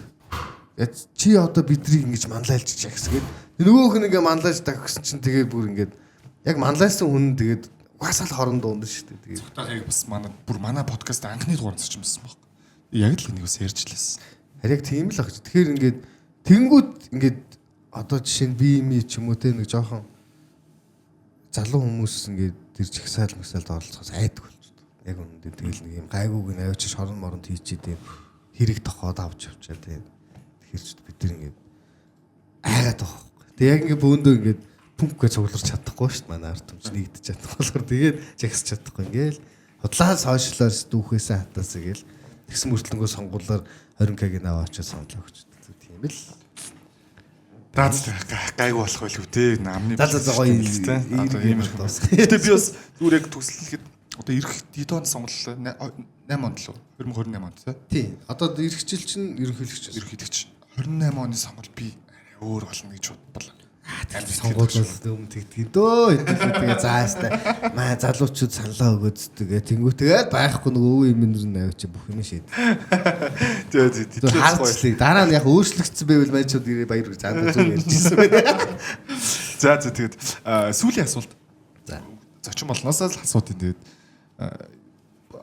чи одоо бидрийг ингэж манлайлж жагсгээд нөгөөх нь ингээ манлайлж тагсан чинь тэгээ бүр ингээд яг манлайлсан хүн тэгээд угаасаа л хорондоо ундаг шүү дээ. Тэгээд
цогтойг яг бас манай подкаст анхны дугаар зорчмсон баг. Яг л энийг бас ярьжлээс.
харин яг тийм л ах. Тэгэхээр ингээд тэнгүүд ингээд одоо жишээ нь би ми ч юм уу те нэг жоохон залуу хүмүүс ингээд тэр жигсаал мгсаалд оролцохоос айдаг болчихдог. Яг үнэндээ тэгэл нэг юм гайгууг нь авчиж хорон моронд хийчихэд юм хэрэг тохоод авч явчаа те. Тэгэхээр ч бид нар ингээд айгаад байгаа байхгүй. Тэг яг ингээд бөөндөө ингээд пүнкгээ цугларч чадахгүй шүү дээ. Манай ард түмч нэгдэж чадахгүй болохоор тэгээд жагсч чадахгүй ингээл худлаа сошиалаар дүүхээсээ хатаасаа гээл тэгсэн мөртлөнгөө сонгуулаар 20k-г аваачаа сонлоо өгчдөг. Тийм л.
Даац гайгүй болох байл үү те. Намны
гоё юм
те. Одоо ийм их бас. Гэтэ би бас зүгээр яг төсөллөхэд одоо ирэх дидонд сонголоо 8 онд л 2028 онд те.
Тий. Одоо ирэх жил чинь
ерөнхийлөгч 28 оны сонгол би өөр болно гэж бодлоо.
сонгуулиуд өмнө тэгдэг дөө. Тэгээ заастаа маа залуучууд саналаа өгөөд тэгээ тэнгуүтэйгээд байхгүй нөгөө өвөө юм нэр навч бүх юм шийд. Тэгээ харцлыг дараа нь яг өөрчлөгдсөн байвал маньчууд ирээ баяр заандаа зүг ярьжсэн байна.
За тэгээд сүүлийн асуулт.
За.
Зочин болноосоо л асуулт энэ тэгээд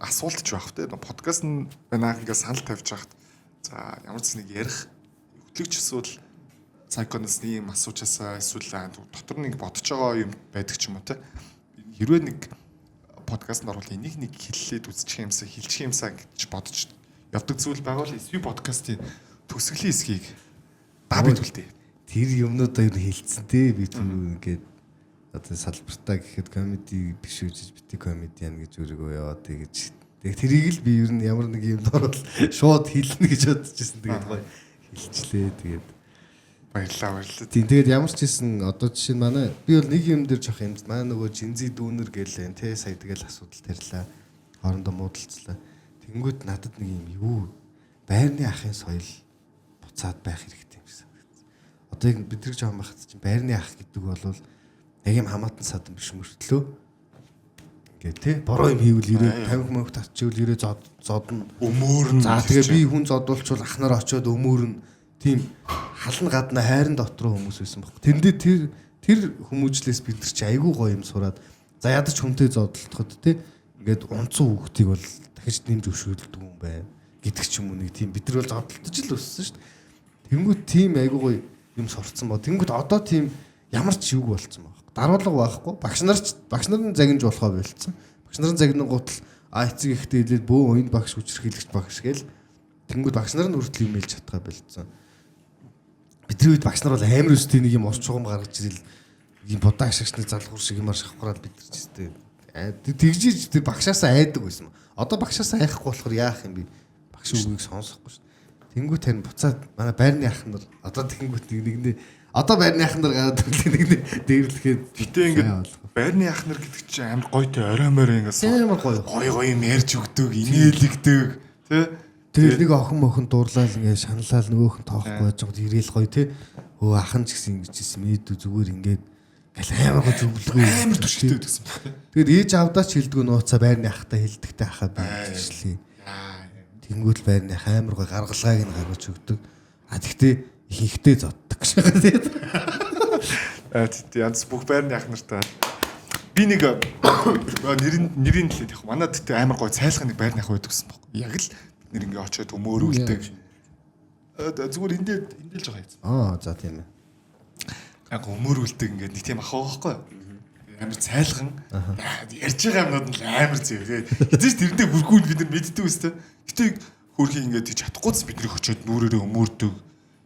асуулт ч байх те. Подкаст нь банаа ингээ санал тавьж хахад за ямар ч нэг ярих хөтлөгч эсвэл сайконоос ийм асуучаасаа эсвэл дотор нэг бодож байгаа юм байдаг ч юм уу те. Хэрвээ нэг подкастт орвол энийг нэг хэллээд үзчих юмсаа хэлчих юмсаа гэж бодож явдаг зүйл байгавал SV подкастын төсгөлийн хэсгийг дабид үлдээ.
Тэр юмнуудаа юу хэлсэн те би түр ингээд одоо салбартаа гэхэд комеди биш үжиж бити комедиан гэж өөрийгөө яваад тэгэж тэрийг л би ер нь ямар нэг юмд орвол шууд хэлнэ гэж бодож ирсэн. Тэгээд гоё хэлчлээ тэгээд
баярлалаа.
Тийм тэгээд ямар ч хэлсэн одоо жишээ нь манай би бол нэг юм дээр жоох юм манай нөгөө жинзи дүүнер гэлээ те сая тэгэл асуудал тарьлаа хоорондоо муудалцлаа тэнгүүд надад нэг юм юу байрны ахын соёл буцаад байх хэрэгтэй юм шиг санагдсан. Одоо яг бид нар жоохон байхад чинь байрны ах гэдэг бол яг юм хамаатан садан биш мөртлөө ингээ те бороо юм хийвэл ирээ 50 мөнгө татчихвал ирээ зодно
өмөөрн
за тэгээ би хүн зодуулчвал ах нар очиод өмөөрн тийм хална гадна хайрын дотроо хүмүүс байсан баг. Тэрэндээ тэр хүмүүжлээс бид нар чи айгүй гоё юм сураад за ядаж хүнтэй зодтолдоход те ингээд унцсан хүүхдийг бол дахиж нэмж өшөөлдөг юм байна гэдэг ч юм уу нэг тийм бид нар бол зодтолдож л өссөн шүү дээ. Тэнгүүд тийм айгүй гоё юм сурцсан ба. Тэнгүүд одоо тийм ямар ч юг болцсон баг. Даруулга байхгүй. Багш нар нь загинж болохоо болцсон. Багш нарын загнан гутал эцэг ихтэй хэлээд бөө оюун багш хүчрхийлэгч багш гээл тэнгүүд багш нар нь хүртэл юм хэлж чадхаа болцсон. Бидний үед багш нар бол амар өстэй нэг юм ус чугам гаргаж ирэл ийм будаа ашигчны залхуур шиг юмар шавхраад бид нар ч тест тэгжиж тэр багшаасаа айдаг байсан. Одоо багшаасаа айхгүй болохоор яах юм бэ? Багш үгийг сонсохгүй шүү дээ. Тэнгүүт тань буцаад манай байрны ах нар одоо тэнгүүт нэгнээ одоо байрны ах нар гараад нэгнээ дээрлэхэд
гэтээ ингээд байрны ах нар гэдэг чинь амар гойтой ороймоор ингээд
амар гоё
гоё юм ярьж өгдөг, инээлэгдэг тий.
тэр нэг охин мохин дуурлал ингээд шаналал нөгөөх нь тоохгүй байж байгаа ирээл гоё тий. Өө ахын ч гэсэн ингэж хэлсэн мэдүү зүгээр ингээд гал амар гоё зөвлөгөө
амар түшигтэй гэсэн баг тий.
Тэгээд ээж авдаа ч хэлдэггүй нууцаа байрны ахтай хэлдэгтэй ахаа бичлээ. Тэнгүүл байрны ах амар гоё гаргалгааг нь гаргаж өгдөг. А тэгтээ ихэнхдээ зоддаг шагаа тэгээд.
Янз бүх байрны ах нартай. Би нэг нэрийн хэлээд яг манад тэ амар гоё цайлгын нэг байрны ах байдаг гэсэн баг. Яг л нэр ингээ очиод өмөөрүүлдэг. Зүгээр эндэл жоо хайцсан.
За тийм ээ.
Яг өмөөрүүлдэг ингээ нэг тийм ах байгаа байхгүй. Амар цайлган ярьж байгаа юмнууд нь амар зэв. Хэзээ ч тэрнээ бүргүй бид нар мэддэг үстэй. Гэтэ хөрхий ингээ тийч чадахгүйс биднийг очиод нүрээрээ өмөөрдөг.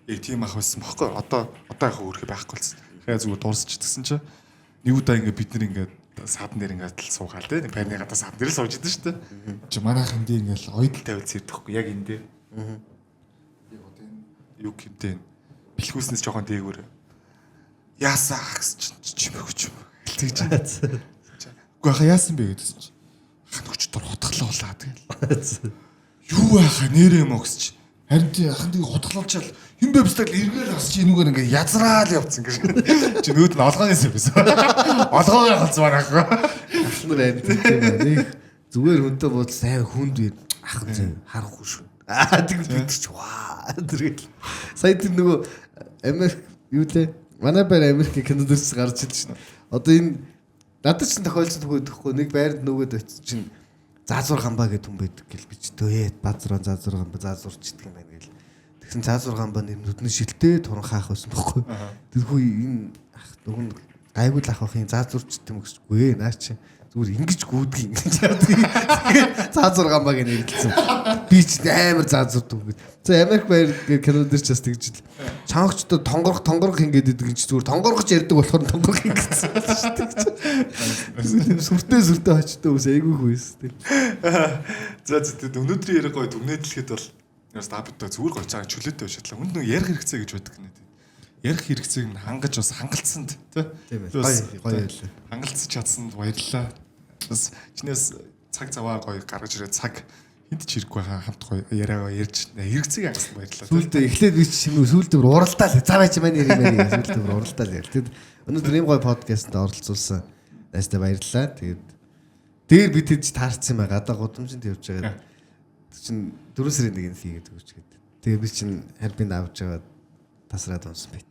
Яг тийм ах байсан байхгүй. Одоо яг хөрхий байхгүй болсон. Хаа зүгээр дуусч идсэн чинь нэг удаа ингээ бид нар ингээ садан дээр ингээ л суугаал те. Нэг байрны гадаа садан дээр л сууж идэв шүү дээ. Чи манайх энэ дээр ингээ л ойдл тавилсан ирэхгүй яг энэ дээр. Юу гэмтэй бэлхүүснээс жоохон дээгүүр. Яасаа агс чимээгүй юм. Тэгж. Уу хаа яасан бэ гэдсэн чи. Хан хүч дор хутгалуулаа тэгэл. Юу байхаа нэрээ мөгсч. Харин тий ахын тийг хутгалуулчаал юм бэ бистаг эргээр хасч энүүгээр ингээ язраал явцсан гэж. Чи нүүд нь олгоноос юм байсан. Олгоогоо халцмаар ахгүй.
Ахнаар ард тийм ээ. Зүгээр хүнтэй буудал сайн хүнд бий. Ах зэн харахгүй шүү. Тэг бид ч ваа тэргээл. Сая тэр нөгөө Америк юу лээ? Манай байр Америк Канадаас гарч идэв шин. Одоо энэ надад ч тохиолдсон төгөөдөхгүй нэг байранд нөгөөд очиж чинь заазуур гамбаа гэдэг хүн байдаг гэл би ч төөе базраа заазуур гамбаа заазуурч идэх юм байна гэл. Тэгсэн заазуур гамбаа нэр нүдний шилтэй туран хаах байсан байхгүй. Тэрхүү энэ ах нөгөө гайвал ах ахын заазуурч идэх юм гэсгүй наа чи зүгээр ингэж гүйдэг юм гэж яадаг. Заазуур гамбаа гэж нэрлэлсэн. Би ч амар заазуурдаг гэд. За Америк байр Канадаар ч бас тэгж л чангачдод тонгорох ингээд идэг гэж зүгээр тонгоргож ярьдаг болохоор тонгорох ингэсэн шүү дээ. Сүртэй очтой ус айгүй хөөс тий.
За өнөөдрийн яриа гоё дүгнэдлэхэд бол яс дабитаа зүгээр гоё цаа чөлөөтэй байшадлаа. Хүнд нэг ярих хэрэгцээ гэж байдаг нэ. Ярих хэрэгцээг нь хангаж бас хангалтсанд тий.
Тийм ээ. Гоё байлаа.
Хангалтсаж чадсанд баярлалаа. Бас чинээс цаг заваа гоё гаргаж ирээд цаг хэд ч хэрэггүй хамт гоё яриагаа ярьж хэрэгцээг хангасан баярлалаа.
Сүүлдээ эхлээд би сүүлдээ уралдаа л цаа байж маань ярим байна. Сүүлдээ уралдаа л яар. Тэгэд өнөөдөр ийм гоё подкастт оролцуулсан найстаа баярлалаа. Тэгээд дээр бид хэд ч таарсан юм байгаа. Гадаа гудамжинд явж байгаа. Чин 4 сарын 1-нд хийгээд өгч гээд. Тэгээ би чин харбинд авч яваад тасраад унсан байт.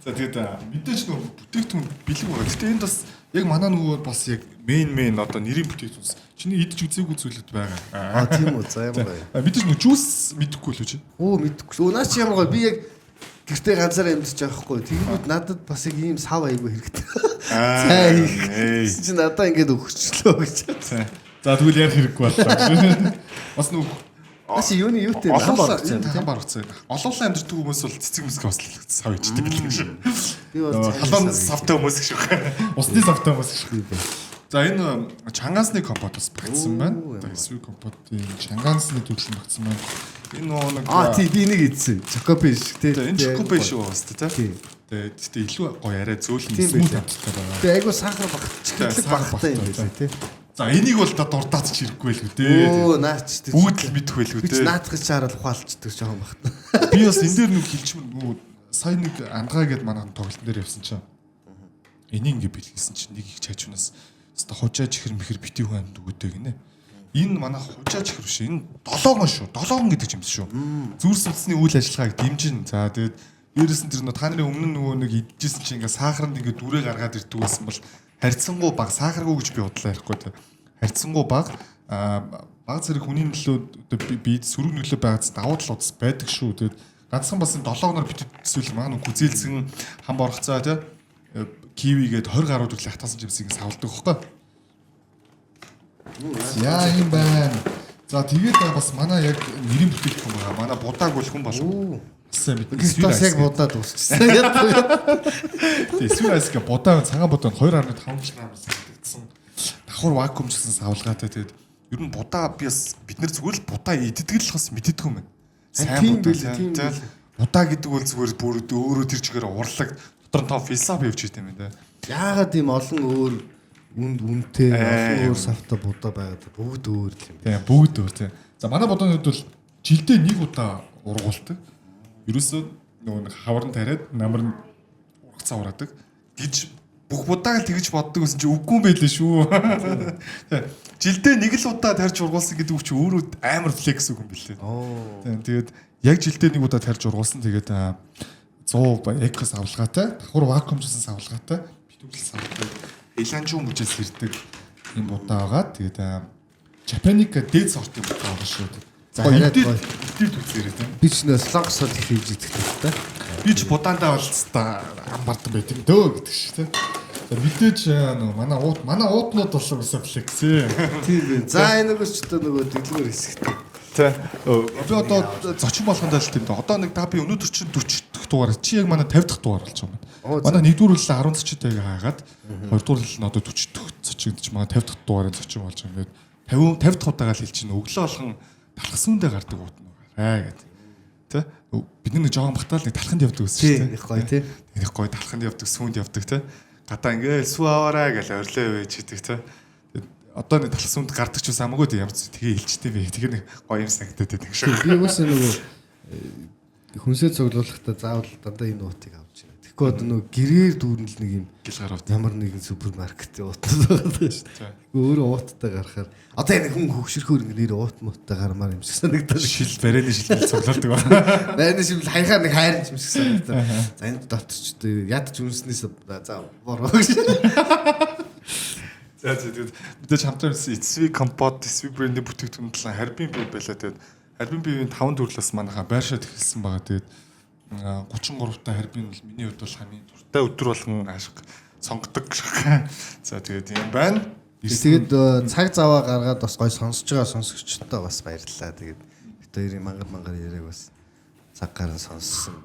За тэгээд мэдээж нөгөө бүтээгдэхүүн бэлэг байгаа. Гэтэ энд бас яг манай нөгөө бас яг мейн одоо нэрийн бүтээгдэхүүнс чиний идэж үзээгүй зүйлүүд байгаа.
Тийм үү. За ямар гоё.
Мэдээж нөгөө жуус мэдэхгүй л үү чи?
Мэдэхгүй. Наач ямар гоё. Би яг гэртээ ганцаараа амьдч байхгүй. Тэгэнгүүт надад бас яг ийм сав аягүй хэрэгтэй. Чи надаа ингэж өгчлөө гэж.
За тэгвэл ярих хэрэггүй боллоо. Бас нөгөө
Ачи юуны юутэй хам баргацсан.
Хам баргацсан. Олоолаа амьддаг хүмүүс бол цэцэг мэсгээ бас сав ичдэг л шүү.
Би бол
халуун савтай хүмүүс шүү. Усны савтай хүмүүс шүү. За энэ чангаасны компот бас багтсан байна. Одоо эсвэр компотын чангаасны төлөв багтсан байна. Энэ нэг
тий би нэг идсэн. Чокопи шиг тий.
Энэ чокопи шүү бас тий. Тэгээд илүү гоё арай зөөлөн смут амттай байгаа.
Тэгээ айгу сахар багтчих багтай юм байна тий.
За энийг бол та дуртаач хэрэггүй л үү дээ.
Наач тий.
Бүгд л мэдхгүй л үү дээ.
Би наадах чаарал ухаалцдаг жоохон багт.
Би бас энэ дээр нэг хэлчихмэр сая нэг андгаа гээд манайхан тоглолтын дээр явсан чинь. Энийг ингэ бэлгэлсэн чинь нэг их чажунаас өста хужаа чихэр мэхэр бити хүн амьд өгödэй гинэ. Энэ манайх хужаа чихэр биш. Энэ долоогон шүү. Долоогон гэдэг юм шүү. Зүрс судасны үйл ажиллагааг дэмжин. За тэгээд дээрээс нь тэр нөө та нарын өмнө нөгөө нэг идчихсэн чинь ингээ сахарнд ингээ дүрээ гаргаад ирдэг байсан бол харьцангуй баг сахаргүй гэж би бодлоо ярихгүй те. Харьцангуй баг баг зэрэг хүний нөлөө бид сөрөг нөлөө байгааз давуу тал удас байдаг шүү. Тэгээд ганцхан бас энэ 7 хоноор бит эсвэл маань гүзээлсэн хам боргоцоо те. Кивигээд 20 гаруй төрлийн хатаасан жимсийг савлдаг хөхгүй. Яа юм байна. За тэгээд бас манай яг нэрийн бүтээгдэхүүн байгаа. Манай будааг бол хүн болгоо. сайн мэднэ.
Кристос яг будаад дуусчихсан.
Тэгээ эсвэл айсга будаа цагаан будаа 2.5 км санагдсан. Давхар вакуумчсан савлгаатай тэгээд ер нь будаа би бас бид нар зүгээр л будаа иддэг л бас мэддэг юм байна.
Тийм байл.
Будаа гэдэг бол зүгээр бүр өөрөө тэр чигээр урлаг дотор нь том философи явж идэм юм да.
Яагаад ийм олон өөр үнэтэй олон өөр савтай будаа байгаад бүгд өөр л юм.
Тийм бүгд өөр тийм. За манай будаанууд бол жилдээ нэг удаа ургуулдаг. Ерөөсөө нөгөө хаврын тариад намар нь ургацаа ураадаг. Гэж бүх будааг л тэгж боддог гэсэн чи үгүй юм байлээ шүү. Жилдээ нэг л удаа тарьж ургуулсан гэдэг үг чи өөрөө амар флекс үг юм билээ. Тийм тэгээд яг жилдээ нэг удаа тарьж ургуулсан тэгээд 100 экос авалгаатай, давхар вакуумчсан савлгаатай, битүүл савлгаатай эланжуу мужээс ирдэг юм будаа байгаа. Тэгээд Japanica дээд сортын будаа байгаа шүү.
За хараад гоё.
Тэр үзээрэй тийм.
Би ч нөө слогс бол их хийж идэх хэрэгтэй.
Би ч будаандаа бол та амбардан байт юм дөө гэдэг шиг тийм. За мэдээж нөгөө манай уутнууд болсон гэсэн флекс.
Тийм ээ. За энэ нөгөөс ч нөгөө дэглэмэр хэсэгтэй.
Тэ. Би одоо зочин болгондоо л тийм дээ. Одоо нэг та би өнөөдөр чинь 40 дахь дугаар. Чи яг манай 50 дахь дугаар болж байгаа юм байна. Манай 1-р үлээ 10 зочинтойг хаагаад 2-р үлээ нь одоо 40 дахь зочин гэж манай 50 дахь дугаарын зочин болж байгаа юм гээд 50 дахь удаага л хэлж чинь өглөө болгон талхсуундаа гардаг уутна байгаа гэдэг. Тэ? Бид нэг жоохон бахтаал нэг талханд явдаг гэсэн чинь.
Тийм их гоё тий.
Их гоё талханд явдаг, сүүнд явдаг тэ. Гадаа ингээл сүү аваарай гэж орилоо байж идэг тэ. Одоо нэг талхсуунд гардаг ч бас амаагүй тийм ямар ч тгээ хэлчтэй би. Тэгэхээр нэг гоё юм санагдаад байдаг шиг.
Би уусаа нөгөө хүнсээ цуглуулахдаа заавал дандаа энэ уутыг авч ирээ. Тэгэхгүй одоо нөгөө гэрээр дүүрнэл нэг юм
гэл гарав.
ямар нэгэн супермаркетын уутад байгаа шүү дээ. Өөрөө ууттай гарахаар одоо энэ хүн хөвгшөрхөөр нэр уут мууттай гармаар юм шиг санагдаад.
Шил барайны шилбэл цуглуулдаг байна.
Барайны шилбэл хаягаар нэг хайрч юм шиг санагдаад. За энэ дотч ядч үнснээс за бороо гэж.
За тэгээд мэдээж хамтран эцсвиг компот, эцсвиг брендийн бүтээгдэхүүн талаа харбин бий байлаа. Тэгээд харбин биеийн 5 төрлөөс манайха байршаад эхэлсэн байгаа. Тэгээд 33 та харбин бол миний хувьд бол хамгийн дуртай өдөр болгон ашиг сонгодог. За тэгээд юм байна.
Тэгээд цаг заваа гаргаад бас гой сонсож байгаа сонсогчдод бас баярлалаа. Тэгээд бид хоёрын мангар яриаг бас цаг гарan сонссон.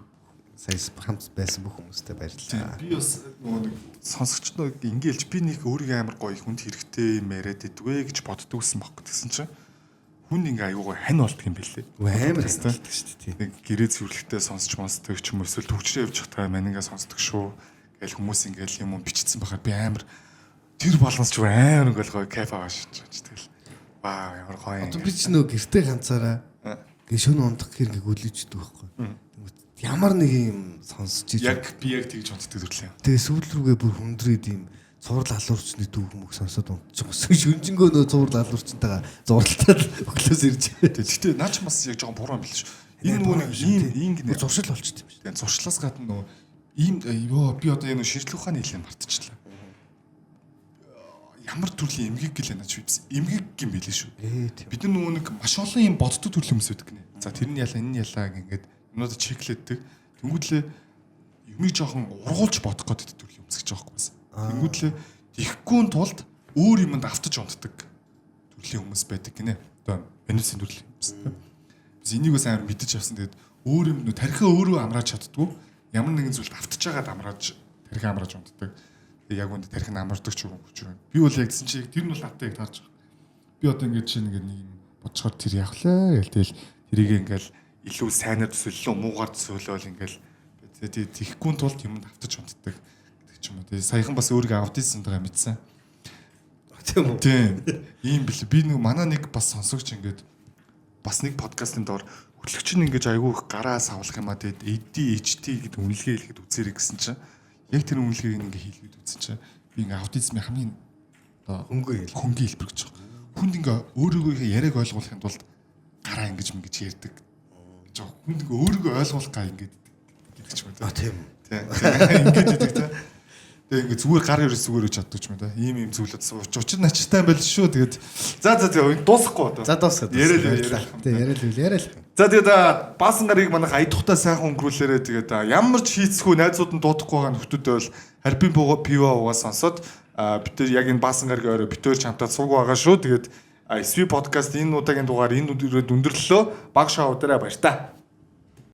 Сая хамт байсан бүх хүмүүстээ баярлалаа.
Би бас нөгөө нэг сонсогчдод ингээл би нэг өөрийгөө амар гоё хүнд хэрэгтэй юм яриад идвэ гэж боддог гэсэн бохоо гэсэн чинь хүн ингээ аюугаа хань болдго юм бэлээ.
Амар хэлдэг шүү дээ.
Нэг гэрээ цэвэрлэгтээ сонсч монсдог ч юм уу эсвэл төвчрээ явж чадхаа мань ингээ сонсдог шүү. Гээл хүмүүс ингээл юм бичсэн байхад би амар тэр болгоос ч амар ингээл гоё кайф аваа шиж тэгэл. Вау ямар гоё.
Одоо би ч нөгөө гэртээ ганцаараа гээ шөнө ундах хэрэг гүлээждэг байхгүй. Ямар нэг юм сонсч
яг би яг тэгж унтдаг төрлөө.
Тэгээ сүүл рүүгээ бүр хүндрээд юм цуврал алуурчны дүүх мөх сонсоод унтчих гэсэн. Шүнжэнгөө нөө цуврал алуурчтайгаа зурлалтад өглөөс ирж байгаа.
Тэгтээ наач бас яг жоохон буруу юм бил шүү. Энэ нөгөө нэг ийм гинэ
зуршил болчихсон юм шүү.
Тэгээ зуршлаас гадна нөгөө ийм би одоо энэ ширхлэх ухааны хэлээ мартчихлаа. Ямар төрлийн эмгэг гэлээ наач би эмгэг юм билээ шүү. Бид нөгөө нэг маш олон юм боддог төрлийн хүмүүс байдаг гинэ. За тэр нь ялаа энэ ялаа ингээд юмнуудад чеклэддэг. Тэнгүүдлээ юмыг жоохон ургуулж бодох гэдэг төрлийн хүмүүс гэж байгаа байхгүй. Тэнгүүдлээ ихгүй тулд өөр юмд автаж унтдаг төрлийн хүмүүс байдаг гинэ. Одоо Венусын төрлийн хүмүүс. Biz энийг бас амар мэдэж авсан. Тэгээд өөр юм тархиа өөрөө амрааж чаддгүй. Ямар нэгэн зүйлд автаж байгаад амрааж тархиа амрааж унтдаг. Тэгээд яг үүнд тархи нь амардаг ч юм уу гэж байна. Би бол яг гэсэн чи тэр нь бол автаа яг таарч байгаа. Би одоо ингэж чинь нэг юм бодцохоор тэр явах лээ гэл тэгэл тэрийг ингээл илүү сайнаар төсөөллөө муугаар төсөөлөөл ингээл тэгээд тийхгүй тулд юмд автаж унтдаг гэдэг ч юм уу. Тэгээд саяхан бас өөрийгөө аудисэн байгаа мэдсэн.
Тийм үү?
Тийм. Ийм бил. Би нэг манай нэг бас сонсогч ингээд бас нэг подкастын доор хөтлөгч нь ингэж айгүй их гараа савлах юм а тэгээд ADHD гэдэг үнэлгээ хэлэхэд үзээрэй гэсэн чинь яг тэр үнэлгээг ингээ хийлгээд үзсэн чинь би ингээ аутизмын хамгийн одоо хөнгөн хэлбэр гэж байгаа. Хүнд ингээ өөрийгөө яриаг ойлгуулахын тулд гараа ингэж ингэж ярьдаг. Гэж байгаа. Хүнд ингээ өөрийгөө ойлгуулах гай ингээ гэдэг ч юм уу.
Тийм.
Ингээд гэдэг та. Тэгээ ингээ зүгээр гар ерөөс зүгээр үж чаддаг ч юм да. Ийм зүйлүүд учир начтай байл шүү. Тэгээд за дуусахгүй одоо.
За дуусгаад.
Яриад. За тэгээд баасан гарыг манайх аядухтаа сайхан өнгөрүүлээрээ тэгээд ямар ч хийцгүй найзууд нь дуудахгүй байгаа нөхдүүд бол харбин пиво уугаа сонсоод бид тэр яг энэ баасан гаргийн орой бид төр чамтаа сууг байгаа шүү. Тэгээд SV podcast энэ удаагийн дугаар энэ өдрөд өндөрлөлөө баг шоу удаарай баяр та.